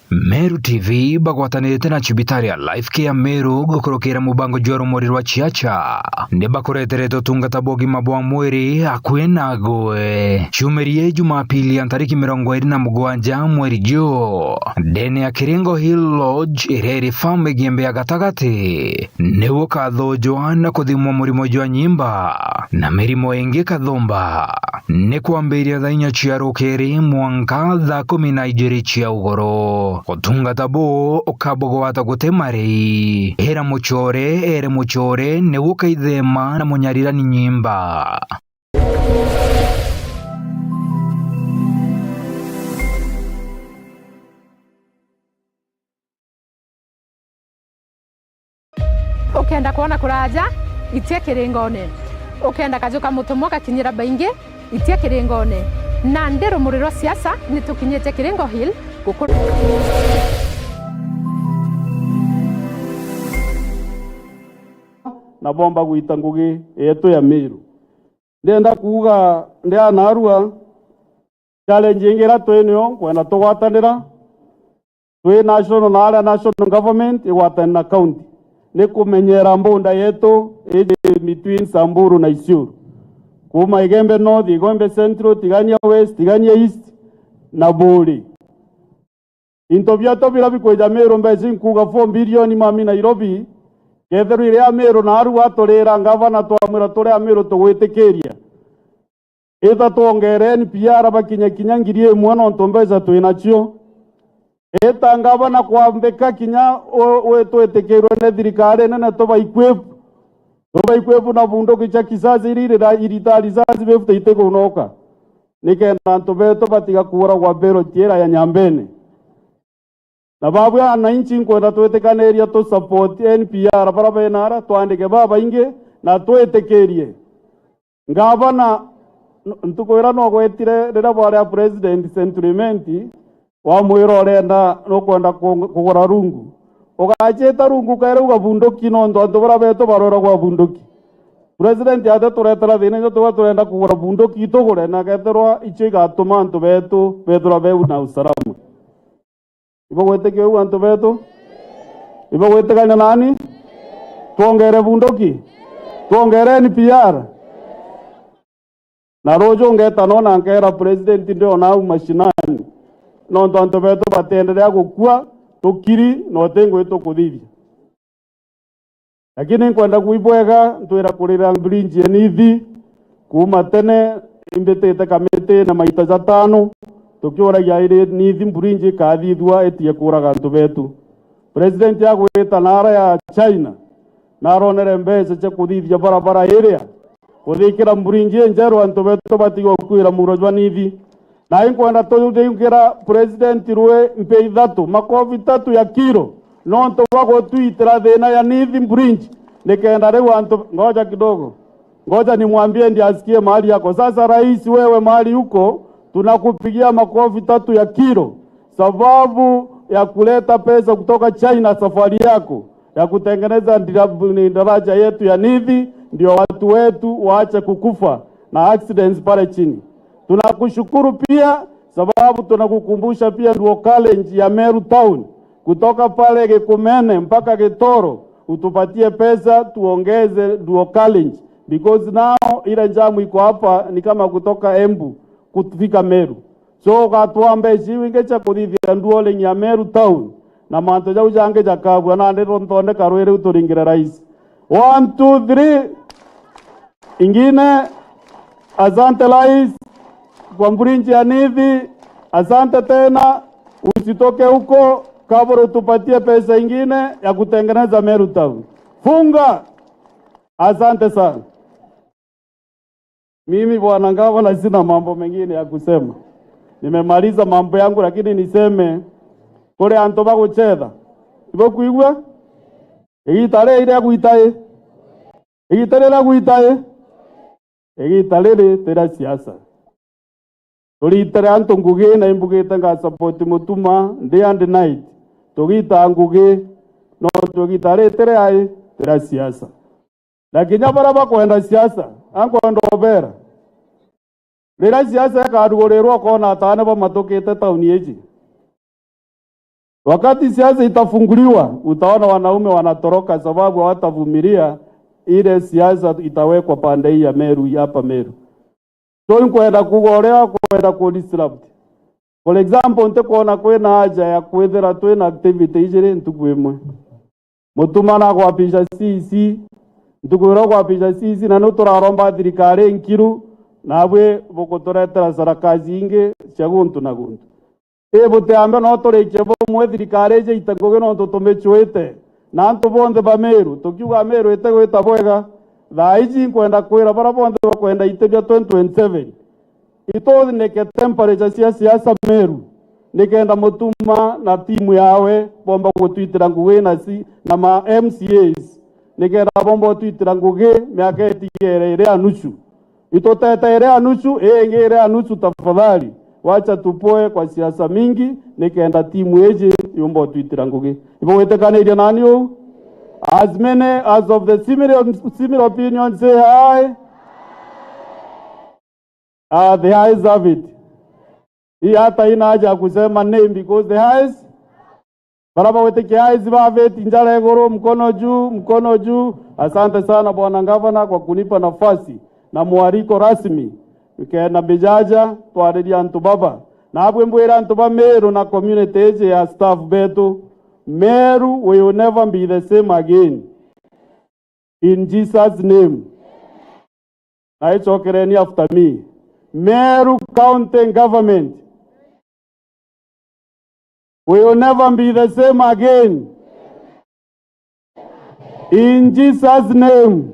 Meru TV bagwatanite na Chibitari Life Care Meru gukorokera mubango jwa rumuri rwa chiacha ne bakoretereto tungata bogima bwa mweri akwenagoe chumerie Jumapili antariki 27 mweri jo dene ya Kiringo Hill Lodge ireri farm Gembe ya gatagati newo kathojo na kuthimwa murimo jwa nyimba na mirimo ingi kathomba ne kwambiria thainya cia rukeri mwanka tha 12 cia ugoro Otungata bo okabogo wata gutemari era muchore ne wukaithema na munyarira ni nyimba Ukenda kuona kuraja itie Kiringone ukenda kajuka mutumo gakinyira baingi itie Kiringone na ndero muriro siasa nitukinyete Kiringo Hill na bomba gwita ngugi yetu ya Meru ndenda kuga ndia narua challenge ingira twenyo kwenda tugwatanira twe national government igwatanira county ni kumenyera mbunda yetu between Samburu na Isiolo kuma Igembe North, Igembe Central, Tigania West, Tigania East na Buri intobia tobira bikweja Meru mbezi nkuga 4 bilioni mami Nairobi ketheru ile ya Meru na aru atorera ngavana twamwira tore ya Meru tugwitikiria ita tuongere NPR bakinya ngirie mwana ntombeza twinacio ita ngavana kwambeka kinya wetu ne thirikari nene toba ikwepu na bundo kicha kisazi iritari zazi befuta itego unoka nikenda ntobeto batiga kuora kwa bero tiera ya Nyambene na babu ya wananchi nkwenda twetekanĩria to support NPR barabenara twandike baba inge na twetekerie ngavana ntukwira no gwetire rira bwara president sentiment wa mwiro renda no kwenda kugura rungu ugacheta rungu kaire ugabundoki no ndo barabeto barora kwa bundoki president yate turetera thina nyo turenda kugura bundoki tugure na getherwa ichi gatuma ntu betu betura beu na usalamu ibo gweteke u antu betu ibo gwetekanya nani tuongere bundoki tuongere NPR na rojo ngeta nona ngera president ndio na mashinani no ndo antu betu batenderea gukua tukiri no tengo eto kuthithia lakini kwenda kuibwega ntwira kurira bridge enithi kuma tene imbetete kamete na maita za 5 tukiora yaire nithi bridge kathithwa etie kuraga antu betu president yagwita nara ya China naronere mbeze cha kuthithia barabara area kuthikira bridge njeru antu betu batigo kuira murojwa nithi na inkwenda tuyungira president ruwe mpe ithatu makofi 3 ya kilo no ntobago tuitira thina ya nithi bridge nikenda reu antu ngoja kidogo ngoja nimwambie ndiye asikie mahali yako sasa rais wewe mahali huko tunakupigia makofi 3 ya kilo sababu ya kuleta pesa kutoka China safari yako ya kutengeneza daraja yetu ya nithi ndio watu wetu waache kukufa na accidents pale chini. Tunakushukuru pia sababu tunakukumbusha pia ndio college ya Meru Town kutoka pale Gekumene mpaka Getoro utupatie pesa tuongeze duo college because now ile jamu iko hapa ni kama kutoka Embu kufika Meru so gatwambe shiwinge cha kuthithia nduole ya Meru Town na manto ja ujange jakabwa na ndero ntonde karwere uturingira rais 1 2 3 ingine asante rais kwa mbrinji ya nithi asante tena usitoke huko kabla utupatie pesa ingine ya kutengeneza Meru Town funga asante sana mimi bwana ngavana sina mambo mengine ya kusema nimemaliza mambo yangu lakini niseme kule anto baguchetha ibo kuigwa igitare ile guitae igitare la guitae igitare tera siasa turitere anto nguge na imbugite nga support mutuma day and night tugita nguge no tugitare tere ai tera siasa lakini baraba kwenda siasa anko ndo obera rira siasa kadugorerwo kona atane ba matokete tauni eji Wakati siasa itafunguliwa, utaona wanaume wanatoroka sababu hawatavumilia ile siasa itawekwa pande hii ya Meru hapa Meru. So kwenda kugorea kwenda ku disrupt. For example, ntekona kwena haja ya kwethera twena activity ijire ntukwemwe. Mutumana kwa pisha sisi, ntukwira kwa pisha sisi na nuturaromba thirikari nkiru nabwe bokotoretera sarakazi inge cia guntu na guntu. Buteambe no tureke bomwe thirikari je itangoge no tutumechwete na antu bonde ba Meru tukiuga Meru itegwita bwega thaiji kwenda kwira bara bonde kwenda itebya 2027 itothi neke temperature cia siasa Meru nikenda mutuma na timu yawe bomba gutwitira ngugi na ma MCAs nikenda bomba gutwitira ngugi miaka etigere ire anuchu itotete ire anuchu ngire anuchu tafadhali wacha tupoe kwa siasa mingi nikenda timu eje yombo twitira ngugi ibo wetekaniria nani u as many as of the similar opinions say aye. The eyes have it. Hii hata ina haja kusema name because the eyes baraba weteke eyes have it. Njala egoro mkono juu. Asante sana bwana gavana kwa kunipa nafasi na mwariko rasmi na bejaja twareria antu baba na abwe mbwira antu ba Meru na community eje ya staff betu. Meru will never be the same again in Jesus name. Aichokereni after me. Meru County government will never be the same again in Jesus name.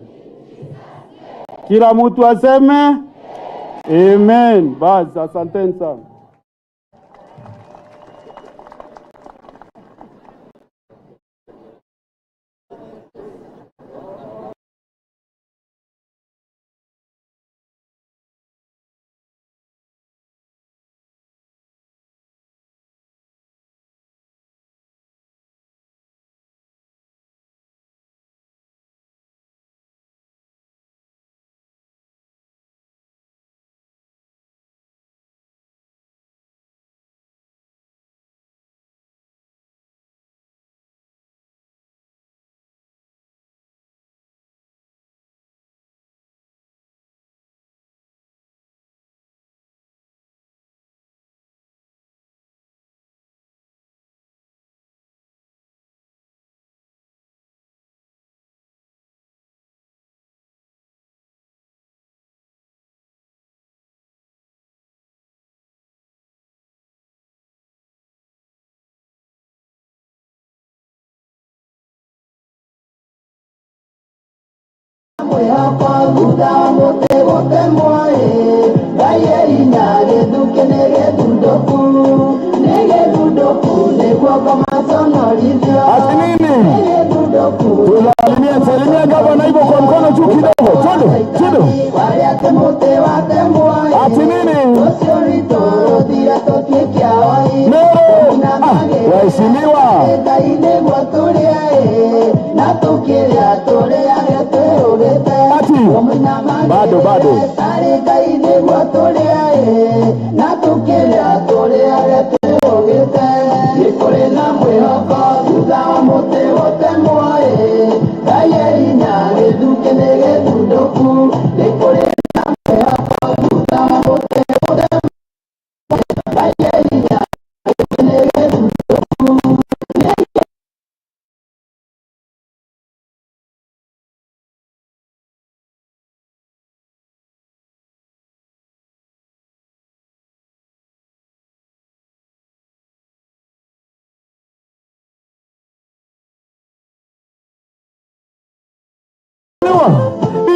Kila mtu aseme amen. Basi asanteni sana. Salimia gavana hivyo kwa mkono juu kidogo. Chido. Ati nini? Meru. Waheshimiwa. Ati. Bado.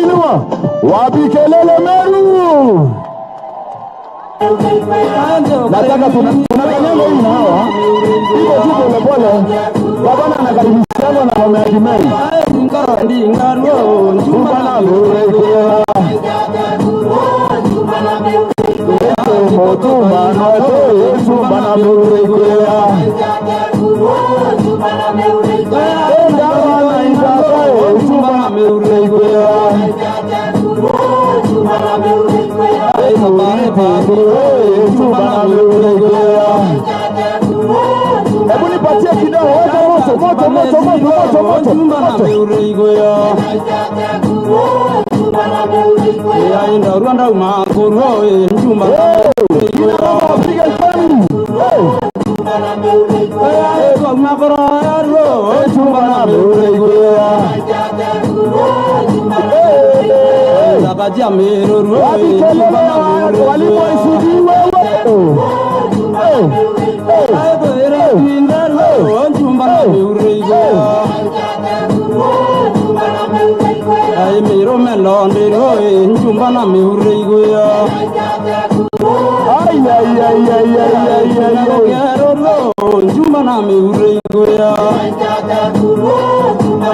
Inua. Wapi kelele Meru? Nataka tunakanyanga hii na hawa. Hivyo tu pole. Gavana anakaribishana na wameaji Meru. Hebu nipatie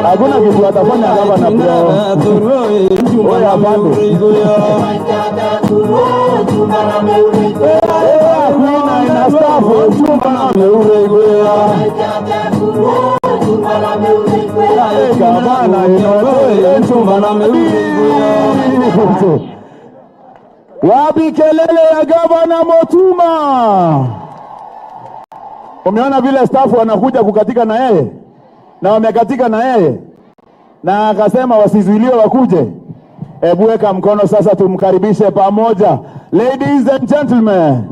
Hakuna kitu atafanya gavana bro. Oya bado. Hakuna inastafu chumba na meuregoya. Gavana inotoe chumba na meuregoya. Wapi kelele ya gavana Motuma? Umeona vile staff wanakuja kukatika na yeye? Na wamekatika na yeye. Na akasema wasizuiliwe wakuje. Hebu weka mkono sasa tumkaribishe pamoja. Ladies and gentlemen,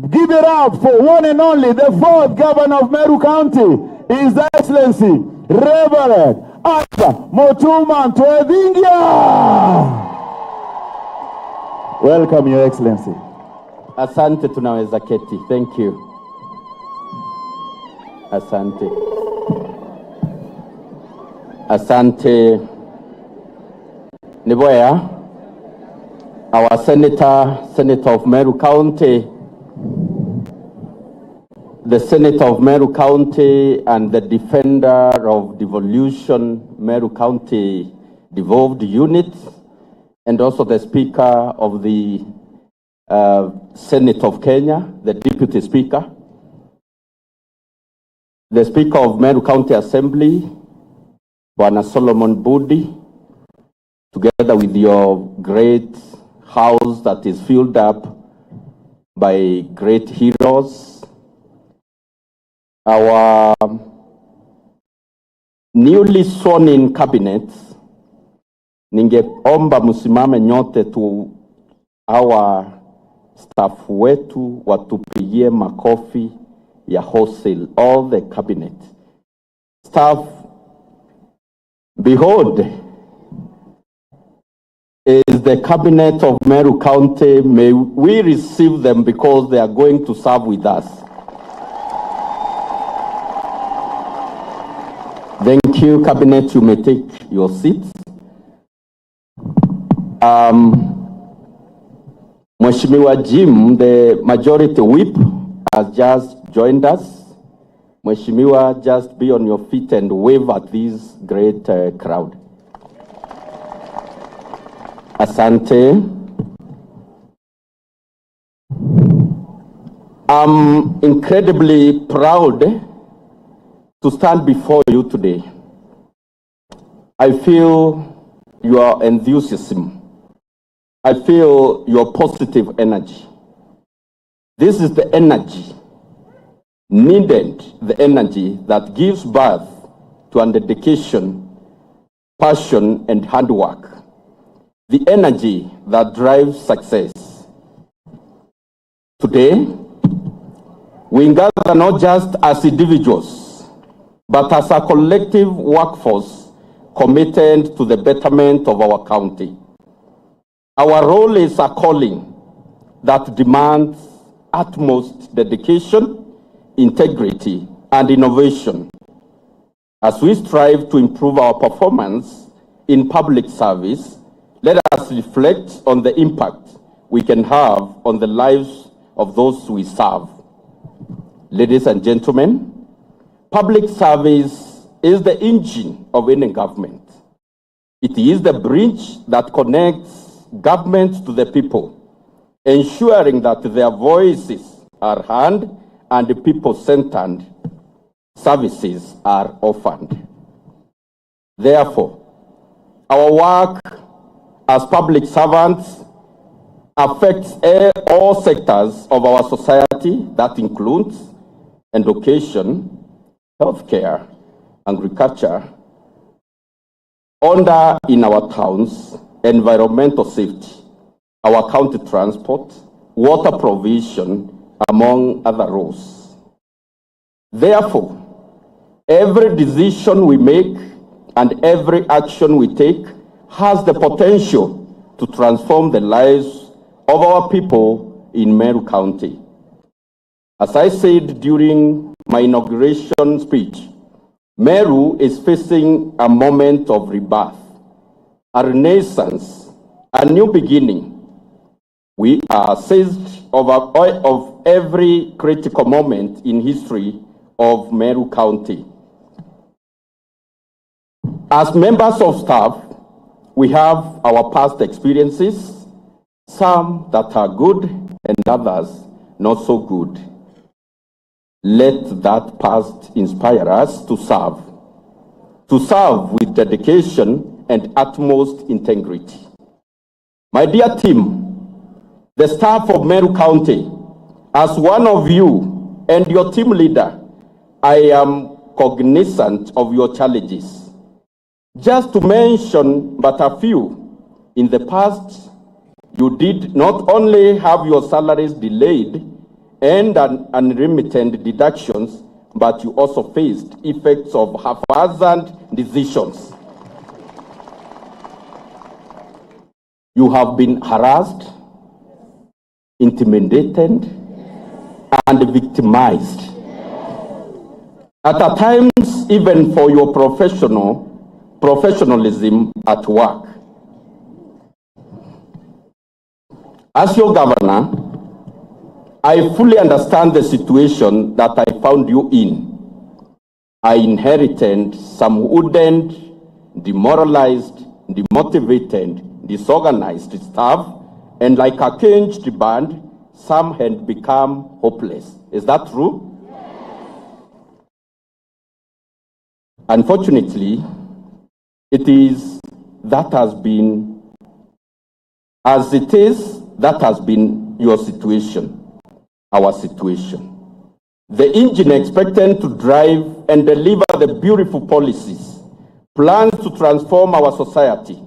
give it up for one and only the fourth governor of Meru County, His Excellency, Reverend Arthur Motuma Ntwethingia. Welcome, Your Excellency. Asante, tunaweza keti. Thank you. Asante. Asante. Niboya, our Senator of Meru County, the Senator of Meru County and the Defender of Devolution Meru County Devolved Unit, and also the Speaker of the Senate of Kenya, the Deputy Speaker, the Speaker of Meru County Assembly, Bwana Solomon Budi, together with your great house that is filled up by great heroes, our newly sworn in cabinet, ningeomba musimame nyote tu our staff wetu watupigie makofi ya wholesale, all the cabinet staff. Behold, is the cabinet of Meru County. May we receive them because they are going to serve with us. Thank you, cabinet. You may take your seats. Mheshimiwa Jim, the majority whip, has just joined us. Mheshimiwa, just be on your feet and wave at this great crowd. Asante. I'm incredibly proud to stand before you today. I feel your enthusiasm. I feel your positive energy. This is the energy needed, the energy that gives birth to an dedication, passion, and hard work. The energy that drives success. Today, we gather not just as individuals, but as a collective workforce committed to the betterment of our county. Our role is a calling that demands utmost dedication, integrity, and innovation as we strive to improve our performance in public service. Let us reflect on the impact we can have on the lives of those we serve. Ladies and gentlemen, public service is the engine of any government. It is the bridge that connects government to the people, ensuring that their voices are heard and people-centered services are offered. Therefore, our work as public servants affects all sectors of our society. That includes education, healthcare, agriculture, under in our towns, environmental safety, our county transport, water provision, among other roles. Therefore, every decision we make and every action we take has the potential to transform the lives of our people in Meru County. As I said during my inauguration speech, Meru is facing a moment of rebirth, a renaissance, a new beginning. We are seized of every critical moment in history of Meru County. As members of staff, we have our past experiences, some that are good and others not so good. Let that past inspire us to serve with dedication and utmost integrity. My dear team, the staff of Meru County, as one of you and your team leader, I am cognizant of your challenges. Just to mention but a few, in the past, you did not only have your salaries delayed and unlimited deductions, but you also faced effects of haphazard decisions. You have been harassed, intimidated, and victimized. At times, even for your professionalism at work. As your governor, I fully understand the situation that I found you in. I inherited some wooden, demoralized, demotivated, disorganized staff, and like a caged band, some had become hopeless. Is that true? Unfortunately, that has been your situation, our situation. The engine expected to drive and deliver the beautiful policies, plans to transform our society.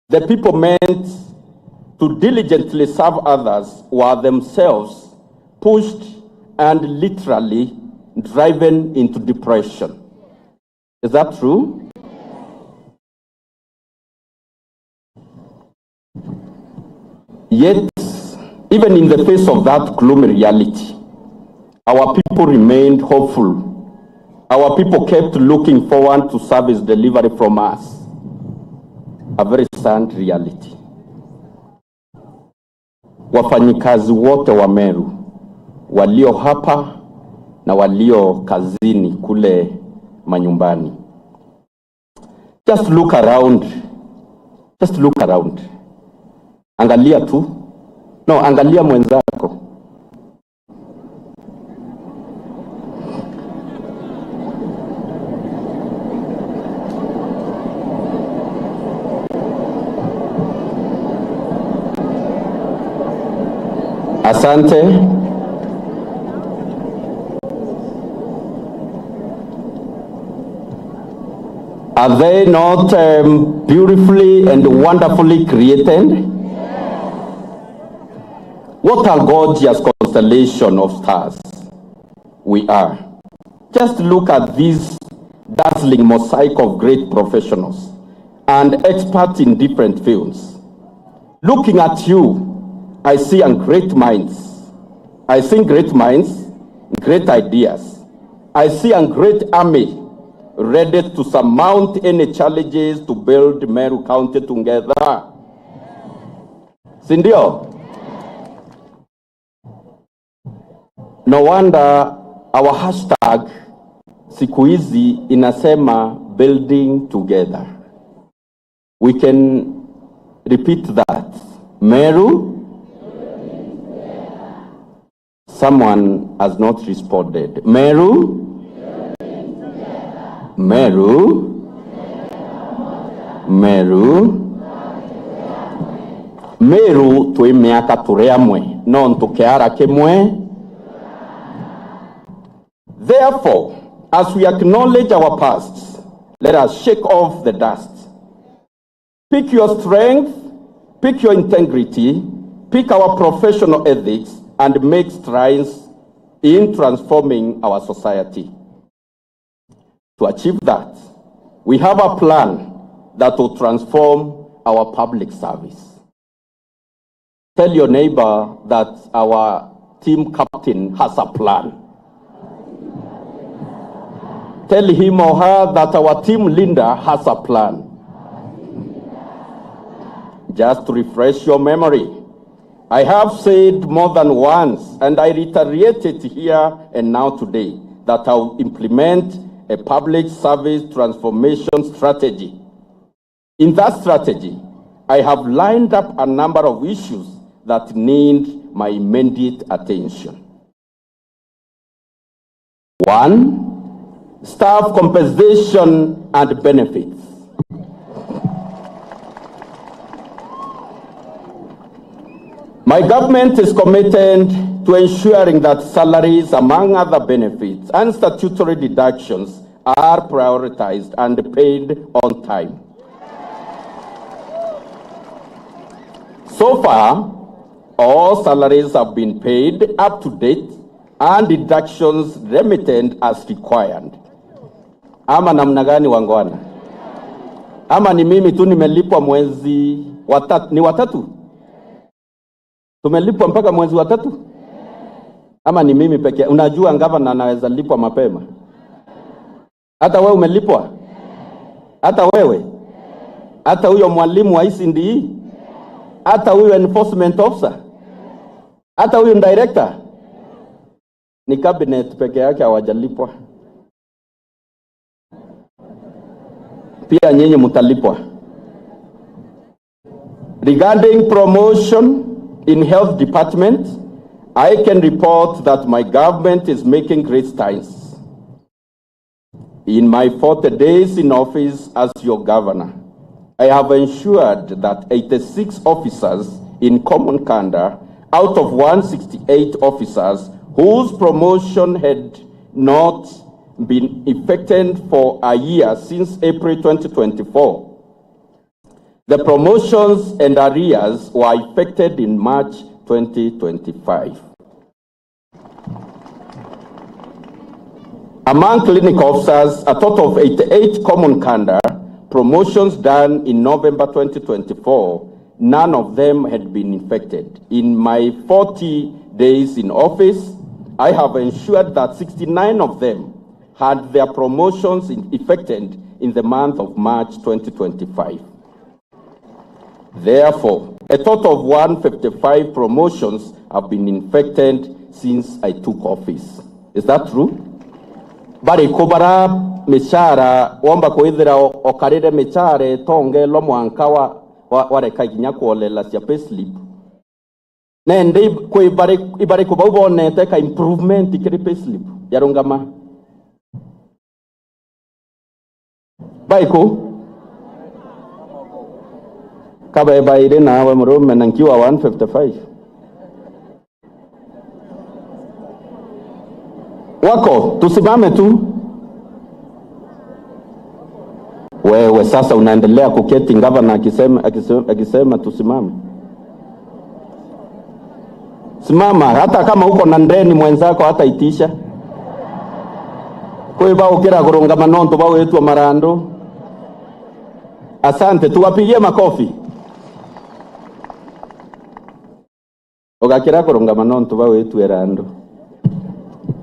The people meant to diligently serve others were themselves pushed and literally driven into depression. Is that true? Yet, even in the face of that gloomy reality, our people remained hopeful. Our people kept looking forward to service delivery from us. A very sad reality. Wafanyikazi wote wa Meru, walio hapa na walio kazini kule manyumbani. Just look around. Angalia tu. No, angalia mwenzako. Asante. Are they not beautifully and wonderfully created? What a gorgeous constellation of stars we are. Just look at this dazzling mosaic of great professionals and experts in different fields. Looking at you, I see great minds. I see great minds, great ideas. I see a great army ready to surmount any challenges to build Meru County together. Sindio? No wonder our hashtag siku hizi inasema building together. We can repeat that. Meru. Someone has not responded. Meru. Meru. Meru. Meru tui miaka tureamwe. Non tukeara kemwe. Therefore, As we acknowledge our past, let us shake off the dust. Pick your strength, pick your integrity, pick our professional ethics, and make strides in transforming our society. To achieve that, we have a plan that will transform our public service. Tell your neighbor that our team captain has a plan. Tell him or her that our team leader has a plan. Just to refresh your memory, I have said more than once, and I reiterate it here and now today, that I will implement a public service transformation strategy. In that strategy, I have lined up a number of issues that need my immediate attention. 1, staff compensation and benefits. My government is committed to ensuring that salaries, among other benefits and statutory deductions, are prioritized and paid on time. So far, all salaries have been paid up to date and deductions remitted as required. Ama namna gani wangwana? Ama ni mimi tu nimelipwa mwezi watatu, ni watatu? Tumelipwa mpaka mwezi wa 3? Ama ni mimi pekee? Unajua gavana anaweza lipwa mapema. Hata wewe umelipwa? Hata wewe? Hata huyo mwalimu wa ICD? Hata huyo enforcement officer? Hata huyo director? Ni cabinet peke yake hawajalipwa. Pia nyinyi mtalipwa. Regarding promotion in health department, I can report that my government is making great strides. In my 40 days in office as your governor, I have ensured that 86 officers in common conduct out of 168 officers whose promotion had not been effected for a year since April 2024. The promotions and arrears were effected in March 2025. Among clinic officers, a total of 88 common conduct promotions done in November 2024, none of them had been effected. In my 40 days in office, I have ensured that 69 of them had their promotions effected in the month of March 2025. Therefore, a total of 155 promotions have been effected since I took office. Is that true? Bari kubara mishara womba kuithira okarire mishare tonge lo mwanka wa reka ginya kuolela cia payslip. Nende ku ibari kuba ubonete ka improvement ikiri payslip yarungama. Baiko kabe baire nawe murume nankiwa 155. Wako tusimame tu. Wewe sasa unaendelea kuketi gavana akisema tusimame. Simama hata kama uko na ndeni mwenzako hata itisha. Kwa ba ukira kurunga manonto ba wetu marando. Asante, tuwapigie makofi. Ogakira kurunga manonto ba wetu erando.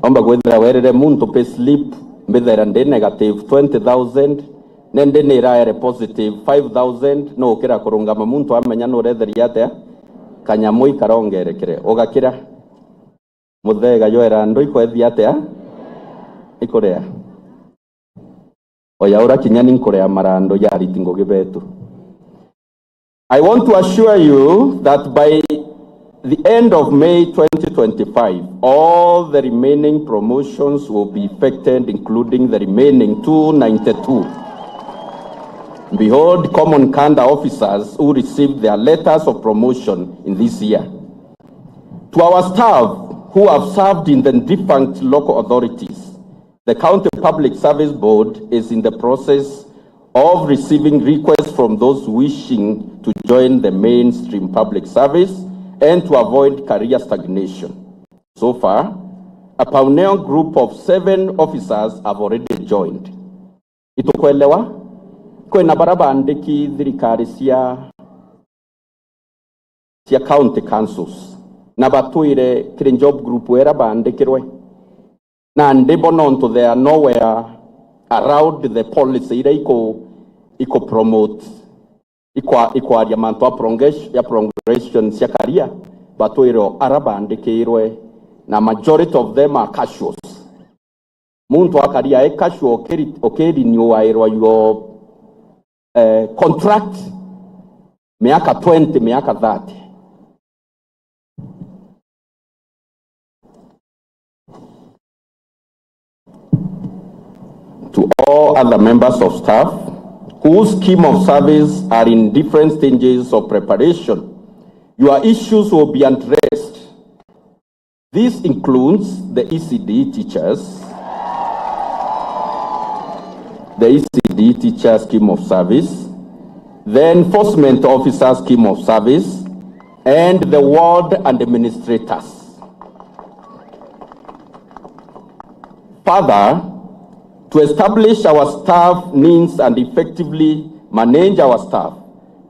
Omba kwethera werere muntu payslip mbethera ndi negative 20,000 nende ni iraere positive 5,000 no ukira kurungama muntu amenya no retheria atia kanyamu ikarongerekere ogakira muthega yoera ndo ikwethia atia ikorea oyaura kinyani nkorea marando ya ARITINGUGI betu. I want to assure you that by the end of May 2025, all the remaining promotions will be effected, including the remaining 292. Behold, common conduct officers who received their letters of promotion in this year. To our staff who have served in the defunct local authorities, the county Public Service Board is in the process of receiving requests from those wishing to join the mainstream public service and to avoid career stagnation. So far, a pioneer group of 7 officers have already joined. Itukwelewa kwena barabandiki thirikari cia county councils na batuire kiri job group wera bandikirwe na ndibo nonto they are nowhere around the policy ira iko promote iko aria manto a progression cia career batuire arabandikirwe na majority of them are casuals. Muntu akaria e casual okeri ni wairwa your contract miaka 20 miaka 30. To all other members of staff whose scheme of service are in different stages of preparation, your issues will be addressed. This includes the ECD teachers, the ECD teacher scheme of service, the enforcement officer scheme of service, and the ward administrators. Further, to establish our staff needs and effectively manage our staff,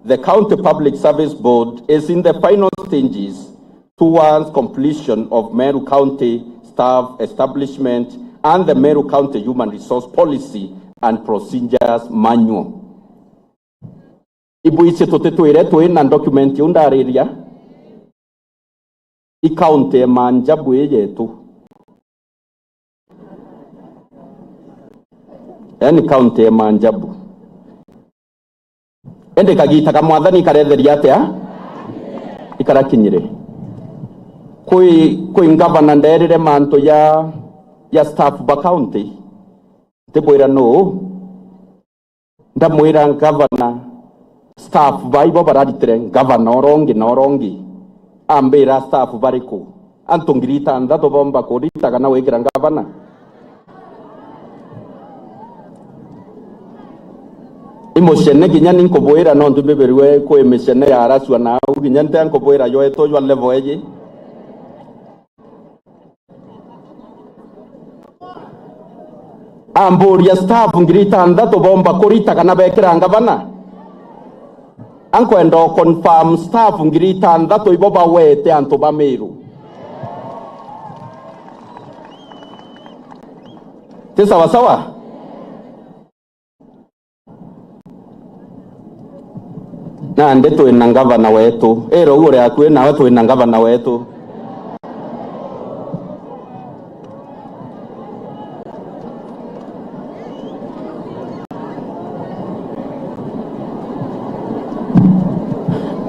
the County Public Service Board is in the final stages towards completion of Meru County Staff Establishment and the Meru County Human Resource Policy and Procedures Manual. Ibuise tutetwire twina document yundariria ikaunti manjabu yetu. Yani county manjabu. Ende kagita kamwathani karetheria atia ikarakinyire. Kui governor nderire manto ya staff ba county. Teboira no. Ndamwira governor staff baibo baraditire governor orongi ambira staff bariku antungirita ndato bomba kodita kana wekira governor. Emoshene kinya ninko boira no ndubeberiwe ko emoshene ya araswa na kinya ntanko boira yo eto yo level eje. Amboria staff ngirita ndato bomba korita kana bekira ngabana anko endo confirm staff ngirita ndato iboba wete anto ba Meru tesa sawa na ndeto ina ngavana wetu ero ure akwe na watu ina ngavana wetu.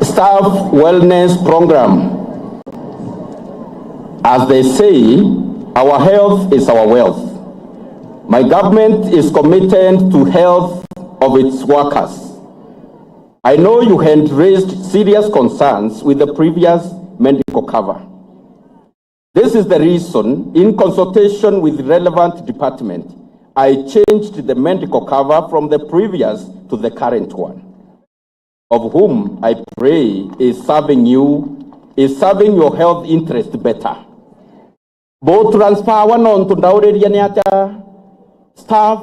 Staff wellness program. As they say, our health is our wealth. My government is committed to health of its workers. I know you had raised serious concerns with the previous medical cover. This is the reason, in consultation with the relevant department, I changed the medical cover from the previous to the current one, of whom I pray is serving your health interest better. Both transfer one on to Daureria staff,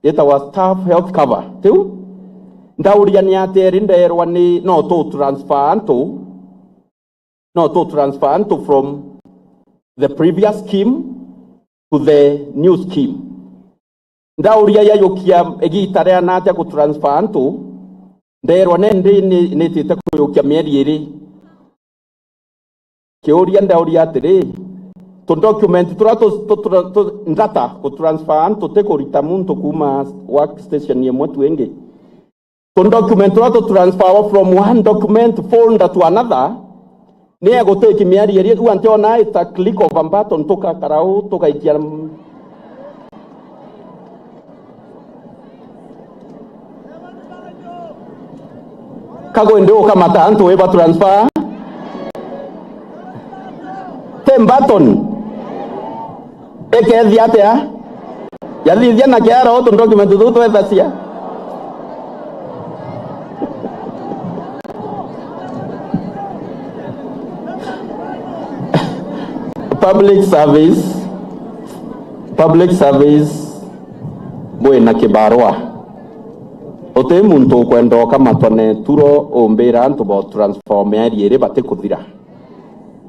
it was staff health cover. Too? Dauria niate rinde erwani no to transfer anto from the previous scheme to the new scheme. Dauria ya yokia egitarea nata ku transfer anto derwane ndi tete ku yokia mieri Keoria ndauria tere to document to ndata ku transfer anto te ko ritamunto kuma workstation ye motu enge to document to transfer from one document folder to another ne go take mieri uante ona ita click of a button toka karao toka itia kago ndio kama tanto weba transfer tem button Eke yate ya. Yathi yana kiara otu document tu ethacia. Public service bwina kibarua ote muntu kwenda kama tone turo ombera antu bo transform eri bate kuthira.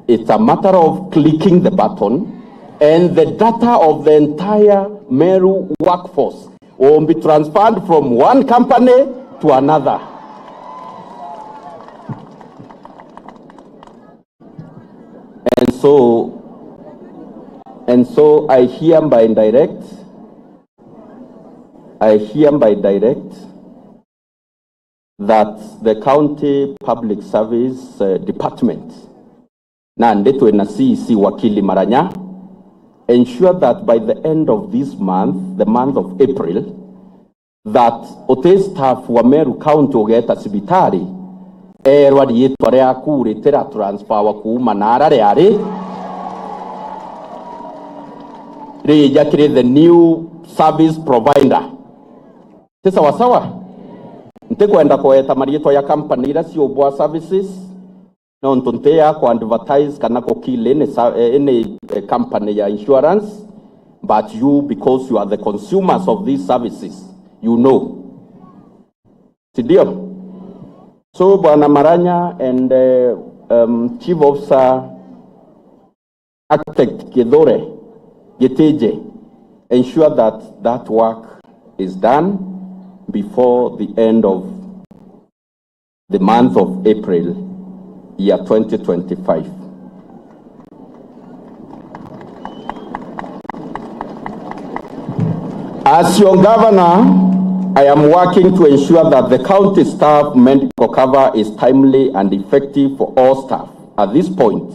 It's a matter of clicking the button and the data of the entire Meru workforce will be transferred from one company to another. And so I hereby direct that the county public service department na ndetwe na CEC wakili Maranya ensure that by the end of this month, the month of April, that ote staff wa Meru County ogeta sibitari erwari yetware akure tera transfer wa kuuma nara reare reja create the new service provider. Tesa wasawa ntekwenda koeta marieto ya company ira si obwa services na ontontea ko advertise kana ko kile any company ya insurance, but you, because you are the consumers of these services, you know. Sidio? So Bwana Maranya and Chief Officer Architect Kidore Geteje ensure that that work is done before the end of the month of April, year 2025. As your governor, I am working to ensure that the county staff medical cover is timely and effective for all staff. At this point,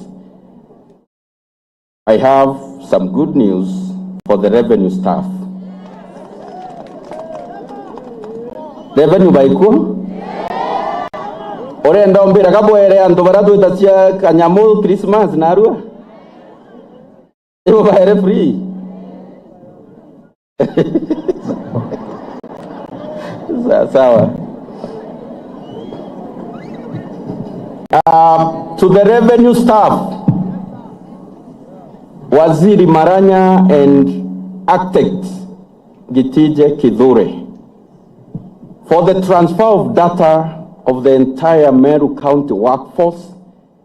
I have some good news for the revenue staff. Revenue baiko? Ore ndombira kabwere antu baratu itasia kanyamu Christmas narua. Ibo baere free. Sawa. To the revenue staff, Waziri Maranya and Architect Gitije Kidhure, for the transfer of data of the entire Meru County workforce,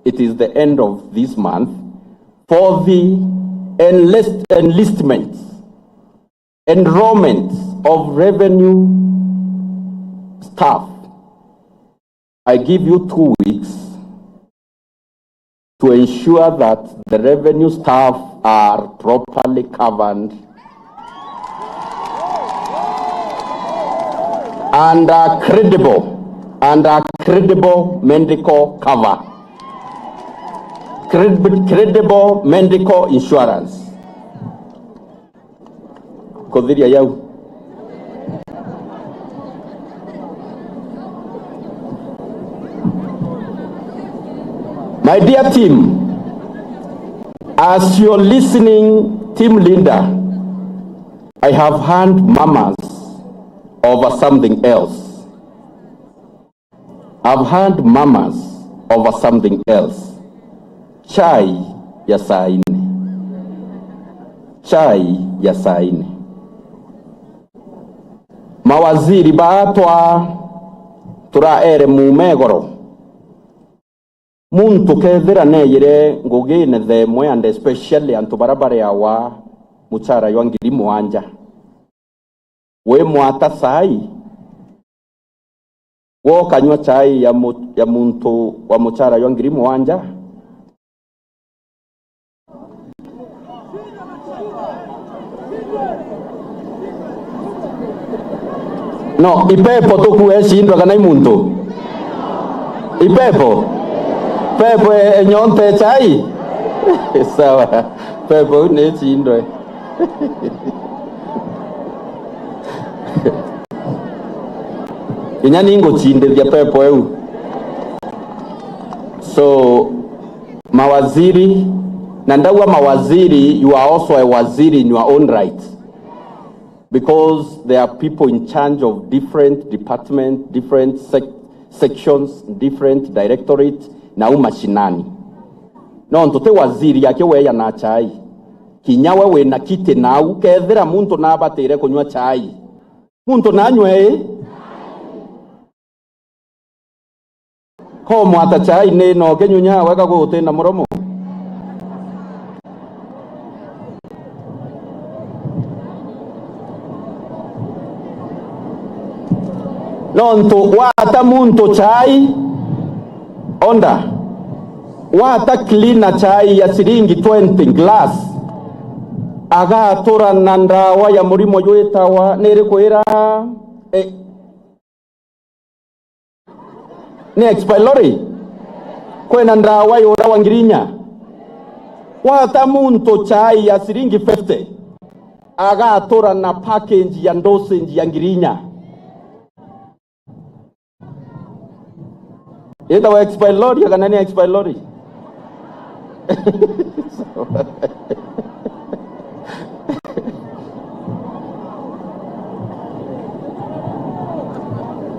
it is the end of this month. For the enrollment of revenue staff, I give you 2 weeks to ensure that the revenue staff are properly covered and are credible medical cover, credible medical insurance. Kodhiria yau. My dear team, as you're listening, team leader, I have hand mamas over something else. I've hand mamas over something else. Chai ya saa nne. Chai ya saa nne. Mawaziri baatwa turaere mumegoro. Muntu kethira neyire ngugine themwe and especially antu barabara yawa muchara ywa ngiri mwanja. We mwata sai wo kanywa chai ya muntu wa muchara ywa ngiri mwanja. No, ipepo tuku eshindwa kana imuntu. Ipepo. Pepo enyonte chai. Sawa. Pepo ne chindwe. Inyani ingo chinde dia pepo eu. So mawaziri Na ndawa mawaziri, you are also a waziri in your own right. Because there are people in charge of different departments, different sections, different directorates, na mashinani. No ntote waziri yake weya na chai. Kinyawe we na kite na ukethera muntu na abatere kunywa chai. Muntu nanywe ko mwata chai ne no kenyunya weka gutenda muromo. Nonto wata muntu chai onda wata cleaner chai ya siringi 20 glass aga tora nanda wa ya murimo yoeta wa nere kwera ne expelori kwena ndawa yora wangirinya wata muntu chai ya siringi 50 aga tora na package ya ndose ya ngirinya. Ita wa expire lorry ya kanani expire lorry.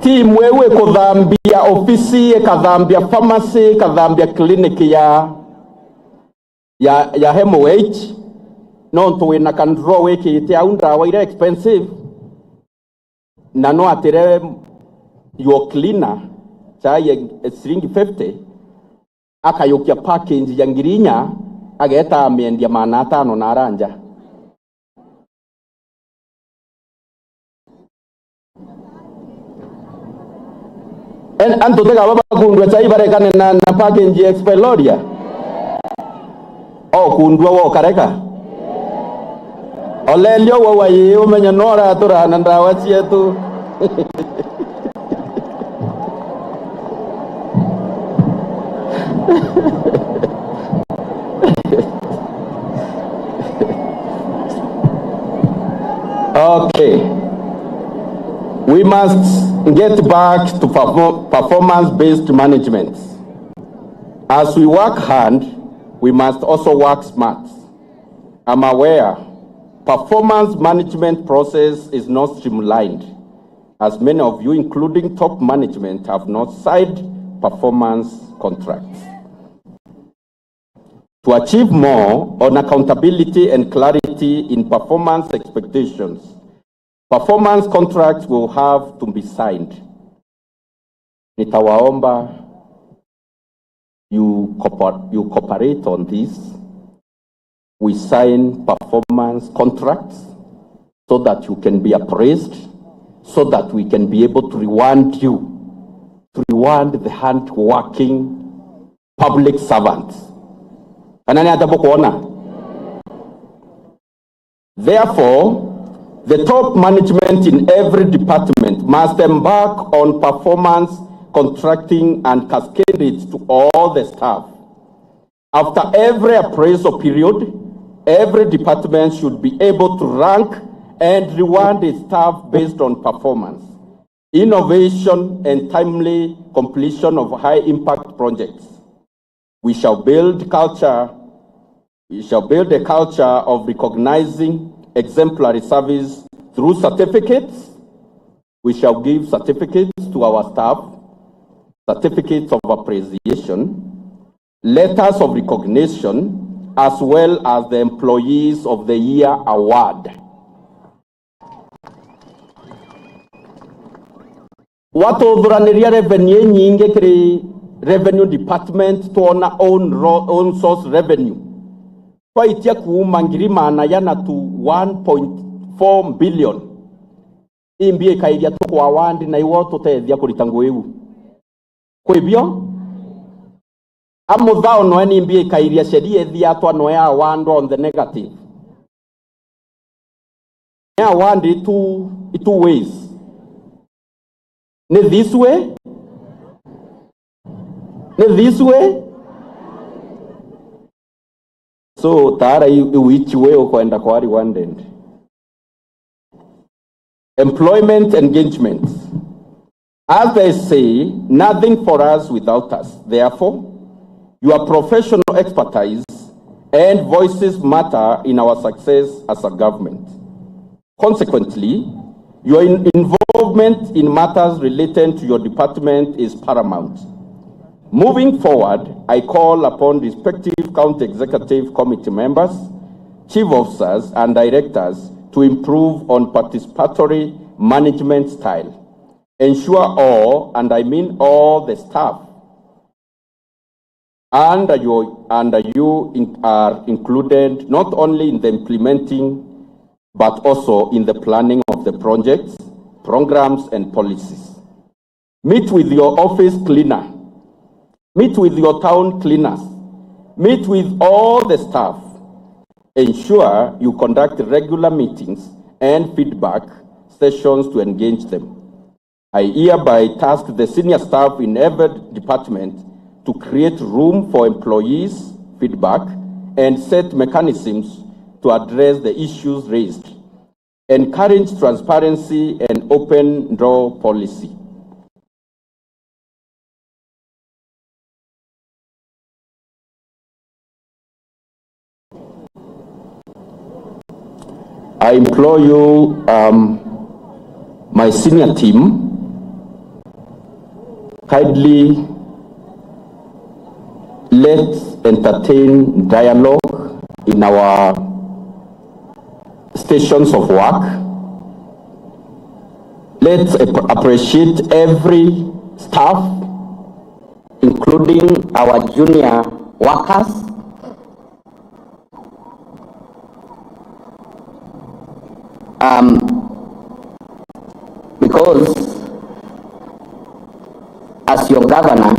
Team wewe kudhambia ofisi, kadhambia pharmacy, kadhambia clinic ya hemorrhage. Non to na kan draw weki ite aunda wa ire expensive. Na no atire your cleaner chai siringi 50 akayokia package ya ngirinya ageta amendia mana 5 na aranja. Anto tega baba kundwa chai barekane na package ya expeloria. Oh kundwa wo kareka. Olelio wo waye umenya nora atura nanda wachie tu. Okay, we must get back to performance-based management. As we work hard, we must also work smart. I'm aware performance management process is not streamlined, as many of you, including top management, have not signed performance contracts. To achieve more on accountability and clarity in performance expectations, performance contracts will have to be signed. Nitawaomba you cooperate on this. We sign performance contracts so that you can be appraised, so that we can be able to reward you, to reward the hard-working public servants. Therefore, the top management in every department must embark on performance contracting and cascade it to all the staff. After every appraisal period, every department should be able to rank and reward its staff based on performance, innovation, and timely completion of high-impact projects. We shall build a culture of recognizing exemplary service through certificates. We shall give certificates to our staff, certificates of appreciation, letters of recognition, as well as the Employees of the Year Award. Watu dhuraniria revenue nyingi kiri revenue department tuona own source revenue. Kwa itia kuuma ngirimana yana to 1.4 billion. Imbie kairia to kwa wandi na iwoto tethia kuritangu iu. Kwa hivyo amudhao noeni imbie kairia sheria thia to noya wando on the negative. Yeah, wandi two ways. Ne this way? Ne this way? So tara which way ukoenda kwa one end. Employment engagement. As they say, nothing for us without us. Therefore, your professional expertise and voices matter in our success as a government. Consequently, your involvement in matters related to your department is paramount. Moving forward, I call upon respective county executive committee members, chief officers, and directors to improve on participatory management style. Ensure all, and I mean all, the staff under you are included not only in the implementing but also in the planning of the projects, programs, and policies. Meet with your office cleaner. Meet with your town cleaners. Meet with all the staff. Ensure you conduct regular meetings and feedback sessions to engage them. I hereby task the senior staff in every department to create room for employees' feedback and set mechanisms to address the issues raised. Encourage transparency and open door policy. I implore you, my senior team, kindly let's entertain dialogue in our stations of work. Let's appreciate every staff, including our junior workers. Because as your governor,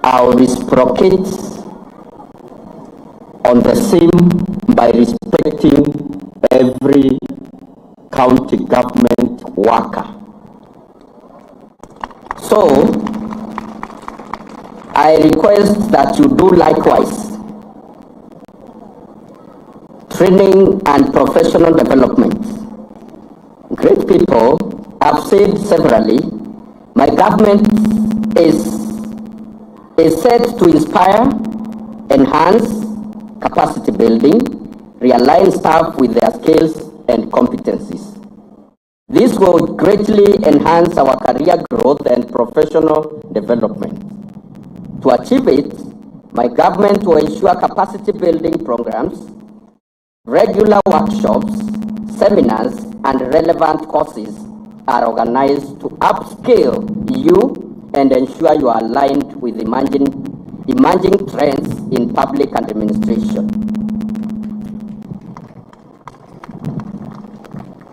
I'll reciprocate on the same by respecting every county government worker. So, I request that you do likewise. Training and professional development. Great people have said severally, my government is set to inspire, enhance capacity building, realign staff with their skills and competencies. This will greatly enhance our career growth and professional development. To achieve it, my government will ensure capacity building programs, regular workshops, seminars, and relevant courses are organized to upscale you and ensure you are aligned with emerging trends in public administration.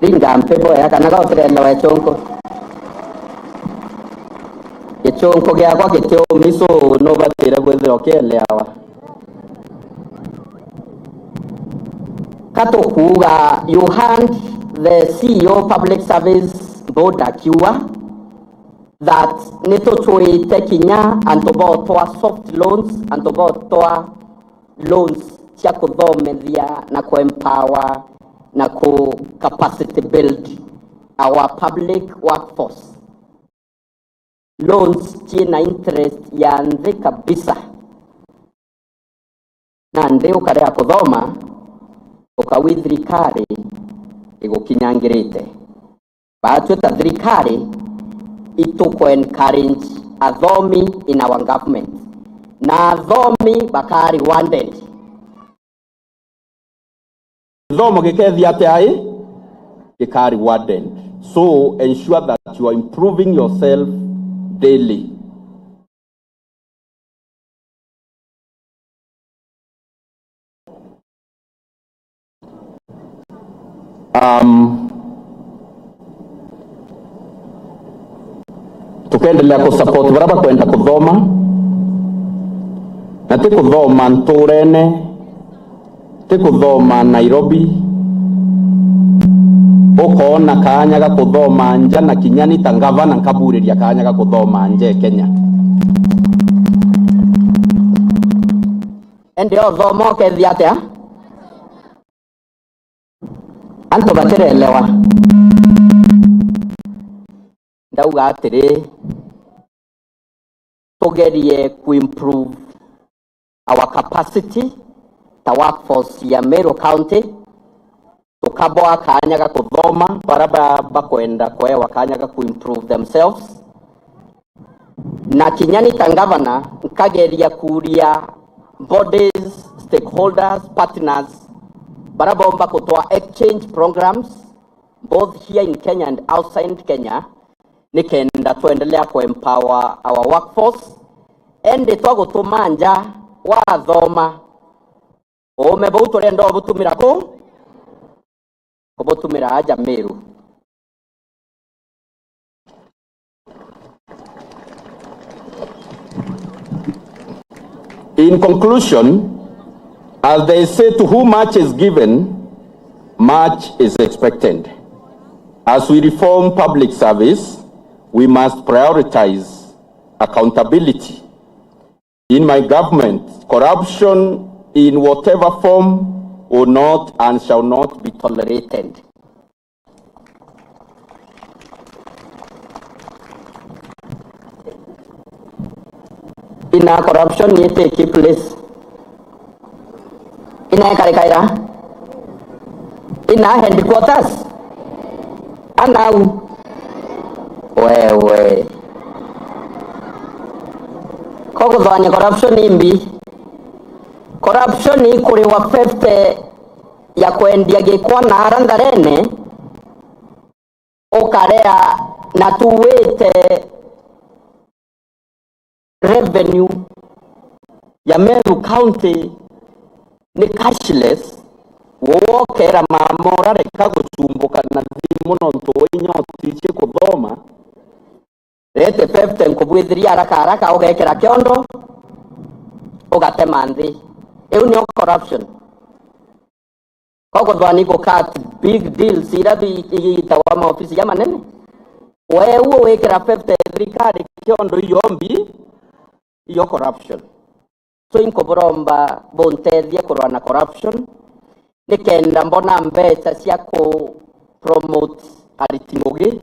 Linga mpepo ya kanaga utirenda wa chonko gya kwa kityo miso no batira kwethira okeleawa kato kuga you hand the CEO Public Service Board akiwa that neto choi tekinya antobotwa soft loans antobotwa loans cia kuthomethia na ku empower na ku capacity build our public workforce. Loans china interest ya nthi kabisa na nthi ukarea kuthoma ukawi thirikari igukinyangirite batweta thirikari ituko encourage athomi in our government na athomi bakari wanted thomo gikethia atai gikari wanted. So ensure that you are improving yourself daily. Tukaendelea kusupport baraba kwenda kuthoma na ti kuthoma Nturene, ti kuthoma Nairobi, ukona kanya ga kuthoma nja na Kinyani tangava na nkaburiria kanya ga kuthoma nje Kenya. Ndio thomo kethia atia anto baterelewa ndauga atiri tugerie ku improve our capacity ta workforce ya Meru County tukaboa kanya ga kuthoma baraba bakwenda kwewa kanya ga improve themselves na kinyani ta governor nkageria kuria bodies, stakeholders, partners barabomba kutoa exchange programs both here in Kenya and outside Kenya nikenda tuendelea ku empower our workforce ende twagutumanja wathoma ome bauto ndo butumira ko kubutumira aja Meru. In conclusion, as they say, to whom much is given, much is expected. As we reform public service, we must prioritize accountability. In my government, corruption in whatever form will not and shall not be tolerated. In a corruption ye take place. In a karikaira. In a headquarters. And now, wewe. Koko dhanya corruption imbi. Corruption ni kuri wafefte ya kuendia gekwa na arandarene. Okarea na tuwete revenue ya Meru County ni cashless wokera mamora reka gusumbuka na thimuno ntoinyoti cie kuthoma rete pefte nkubwithiria haraka ugekera kiondo ugatema nthi eu ni corruption koko thwani go cut big deals ira igitawa maofisi ya manene wewe wekera pefte thirikari kiondo yombi iyo corruption. So inko boromba bontethia kurwana corruption nikenda mbona mbeca cia ku promote ARITINGUGI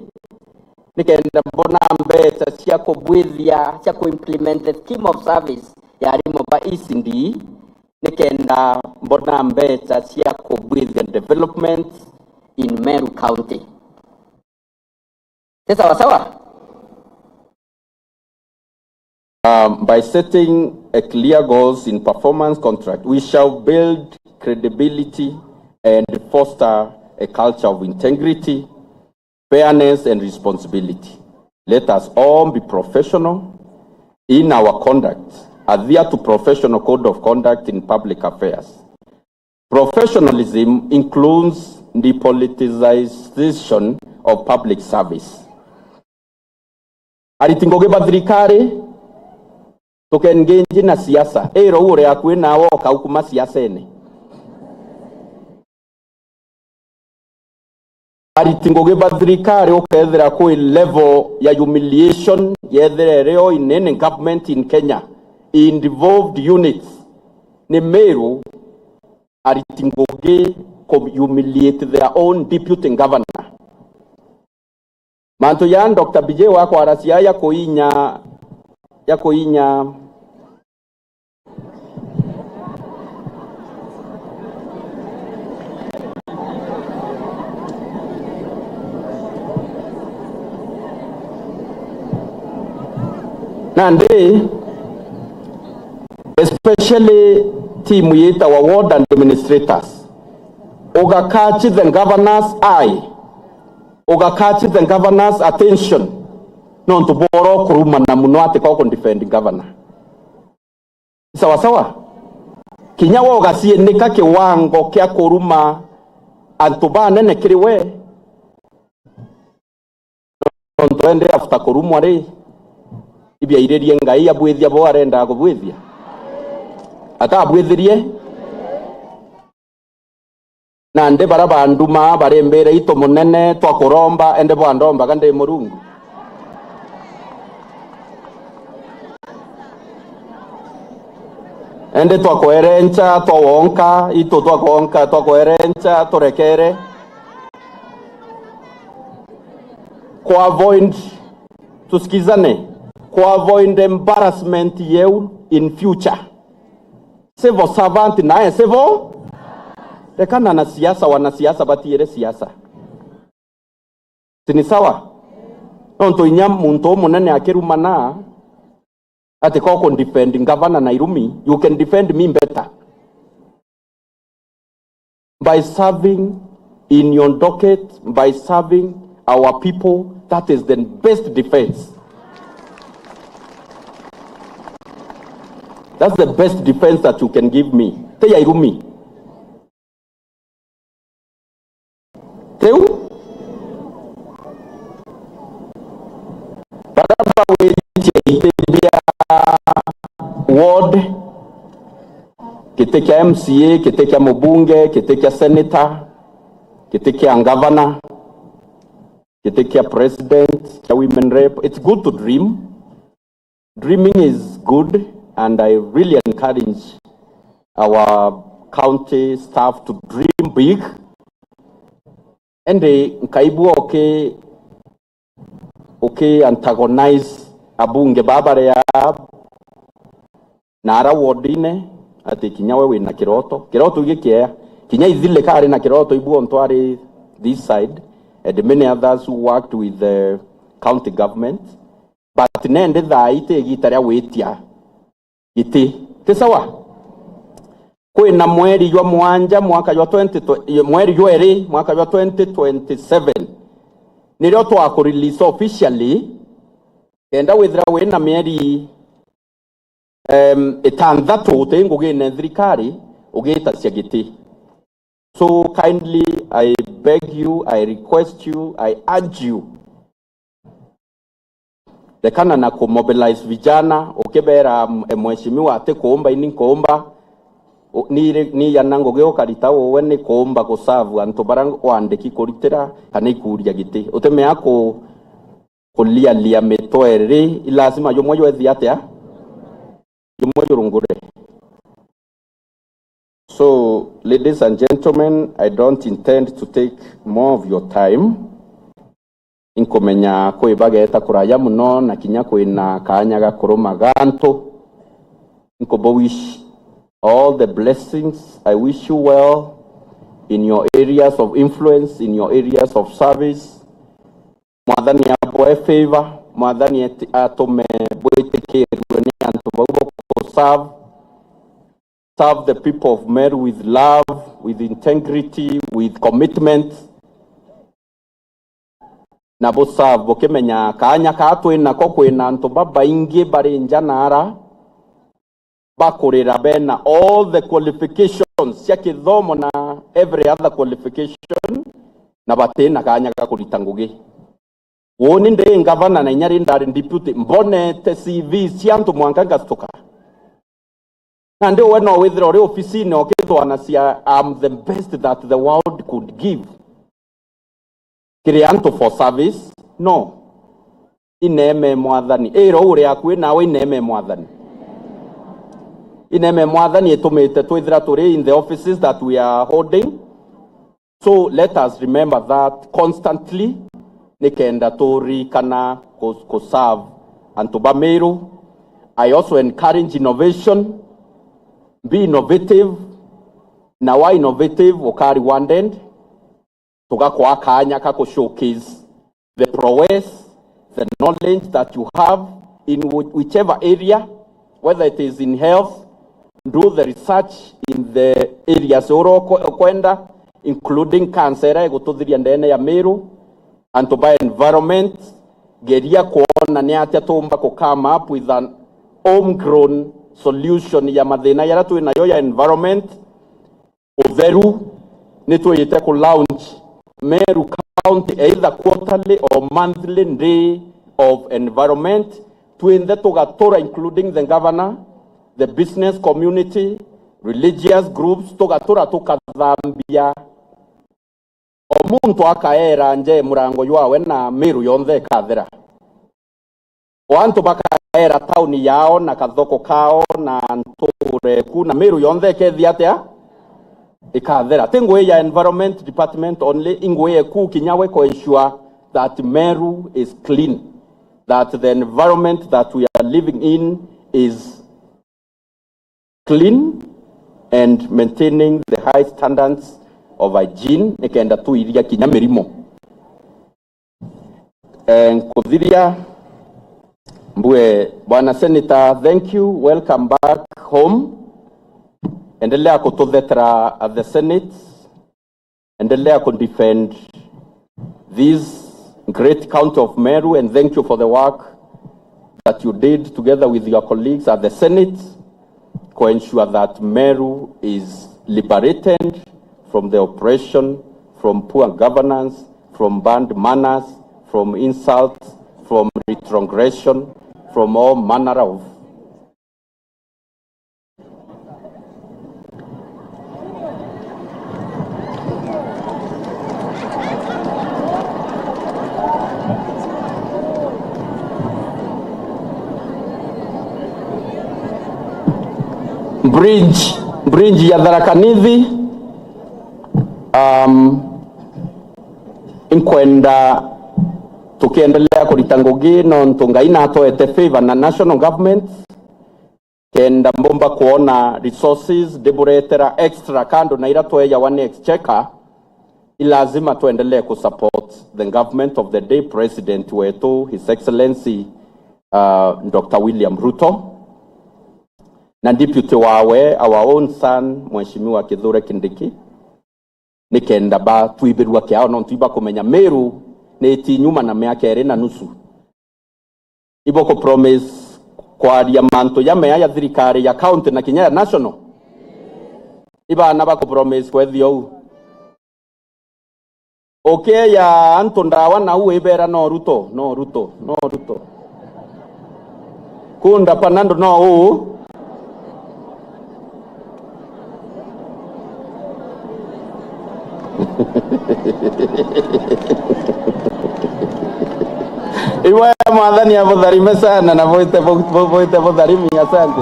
nikenda mbona mbeca cia kubwithia cia ku implement the scheme of service ya arimo ba ECD nikenda mbona mbeca cia kubwithia development in Meru County. Sawa sawa. By setting a clear goals in performance contract, we shall build credibility and foster a culture of integrity, fairness, and responsibility. Let us all be professional in our conduct, adhere to professional code of conduct in public affairs. Professionalism includes the politicization of public service. ARITINGUGI bathirikari tukengenji na siasa ero ure yakwe nawo kaukuma siasa ene ARITINGUGI bathirikari ukethira ku level ya humiliation yetherereo inene government in Kenya involved units ni Meru ARITINGUGI humiliate their own deputy governor manto ya Dr. BJ wako arasia ya kuinya nande especially team yeta wa ward and administrators ugakachi the governor's eye ugakachi the governor's attention non to boro kuruma na muno ate kwa defend governor sawa sawa kinyawa ugasie nika kiwango kya kuruma antubane ne kiriwe non to ende after kurumwa ri ibya irerie ngai abwithia bo arenda kubwithia ata abwithirie na nde baraba nduma barembere ito munene twakuromba ende bo andomba kande murungu ende twakoerencha twawonka ito twakonka twakoerencha torekere kwa avoid tusikizane kwa avoid embarrassment yeu in future civil servant naye civil rekana na siasa, wanasiasa batiere siasa tini sawa nonto inya muntu munene akirumana ati ko defend governor Nairumi. You can defend me better by serving in your docket, by serving our people. That is the best defense. That's the best defense that you can give me. Teya Irumi. Teu? Baraba weche itebia ward, kete kia MCA, kete kia mbunge, kete kia senator, kete kia governor, kete kia president, kia women rep. It's good to dream. Dreaming is good. And I really encourage our county staff to dream big. And they kaibu okay antagonize abunge babare ya nara wodine ati kinyawe we na kiroto gikia kinya izile kare na kiroto ibu ontware this side, and many others who worked with the county government, but nende dhaite gitaria wetia iti tesawa kwe na mweri ywa mwanja mwaka ywa 2027 nilio twako release officially enda withra we na mieri etandatu utengugine thirikari ugita cia giti. So kindly I beg you, I request you, I urge you dekana na kumobilize vijana ukebera mheshimiwa ate kuomba ini kuomba ni yanango geo karita wowe ni kuomba kusavu anto barang wandeki kuritira kana ikuria giti uteme yako kulia lia metoere ilazima yo moyo ethiate ya yo moyo rungure. So ladies and gentlemen, I don't intend to take more of your time. Inkomenya ko ibageta kuraya muno na kinya ko ina kanya ga kuroma ganto. Inkobo wish all the blessings. I wish you well in your areas of influence, in your areas of service. Mwadhani apo favor, mwadhani atome boiteke ni antoba serve the people of Meru with love, with integrity, with commitment. Na bosa bokemenya kanya katwe na kokwe na ntoba baingi barinja nara bakorera bena all the qualifications ya kithomo na every other qualification na batena kanya kakuritanguge woni nde ngavana na nyari ndari deputy mbone te CV sianto mwankanga stoka na ndio wena withdraw re office no kithwana sia I'm the best that the world could give. Krianto for service no ineme mwathani ero ure akwe nawe ineme mwathani etumete twithira turi in the offices that we are holding. So let us remember that constantly nikenda tori kana ko serve antuba Meru. I also encourage innovation. Be innovative. Na wa innovative okari one end toga kwa kanya kako showcase the prowess, the knowledge that you have in whichever area, whether it is in health, do the research in the areas oro kwenda, including cancer egututhiria ndene ya Meru, and to buy environment geria kuona ni atia tumba ko come up with an homegrown solution ya mathina yara tu nayo ya environment. Utheru nituyite ku launch Meru County either quarterly or monthly day of environment twende tugatora, including the governor, the business community, religious groups, tugatora tukathambia omuntu akaera nje murango ywawe na Meru yonthe kathera wantu bakaera tauni yao na kathoko kao na nture kuna Meru yonthe kethiatea ikathera tingwe ya environment department only ingwe ku kinyawe ko ensure that Meru is clean, that the environment that we are living in is clean and maintaining the high standards of hygiene nikenda tuiria kinya mirimo. Nkuthiria mbue bwana Senator, thank you, welcome back home. Endelea kututhethera at the Senate, endelea kudefend this great county of Meru, and thank you for the work that you did together with your colleagues at the Senate to ensure that Meru is liberated from the oppression, from poor governance, from bad manners, from insults, from retrogression, from all manner of bridge ya Tharaka-Nithi inkwenda tukiendelea kurita ngugi no ntungai na atoete favor na national government kenda mbomba kuona resources deburetera extra kando na ila tueya one exchequer, ilazima tuendelee kusupport the government of the day, president wetu His Excellency Dr. William Ruto na deputy wawe our own son Mheshimiwa Kithure Kindiki nikenda ba tuibirwa kiao no tuiba kumenya Meru neti nyuma na miaka 2.5 ibo ko promise kwa ya manto ya meya ya thirikari ya county na kinya national iba na ba ko promise kwa thio okay ya antondawa na uebera no Ruto kunda panando no iwe mwathani abutharime sana na voite butharimi, asante.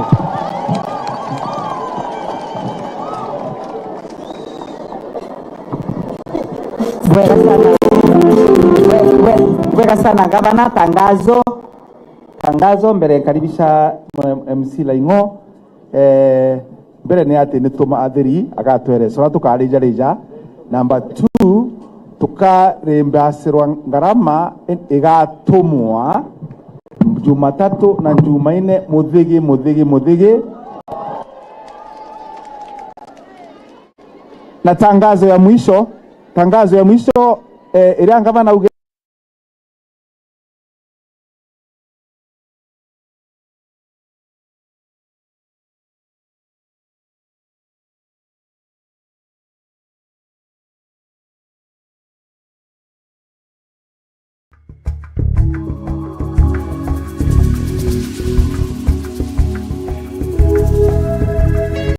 Bwega sana gavana. Tangazo mbere karibisha MC Laingo mbere ni ati nituma athiri agatwere sora tukarija. Number 2, tukarembasirwa ngarama igatumwa Jumatatu na Jumaine muthigi. Na tangazo ya mwisho ila ngavana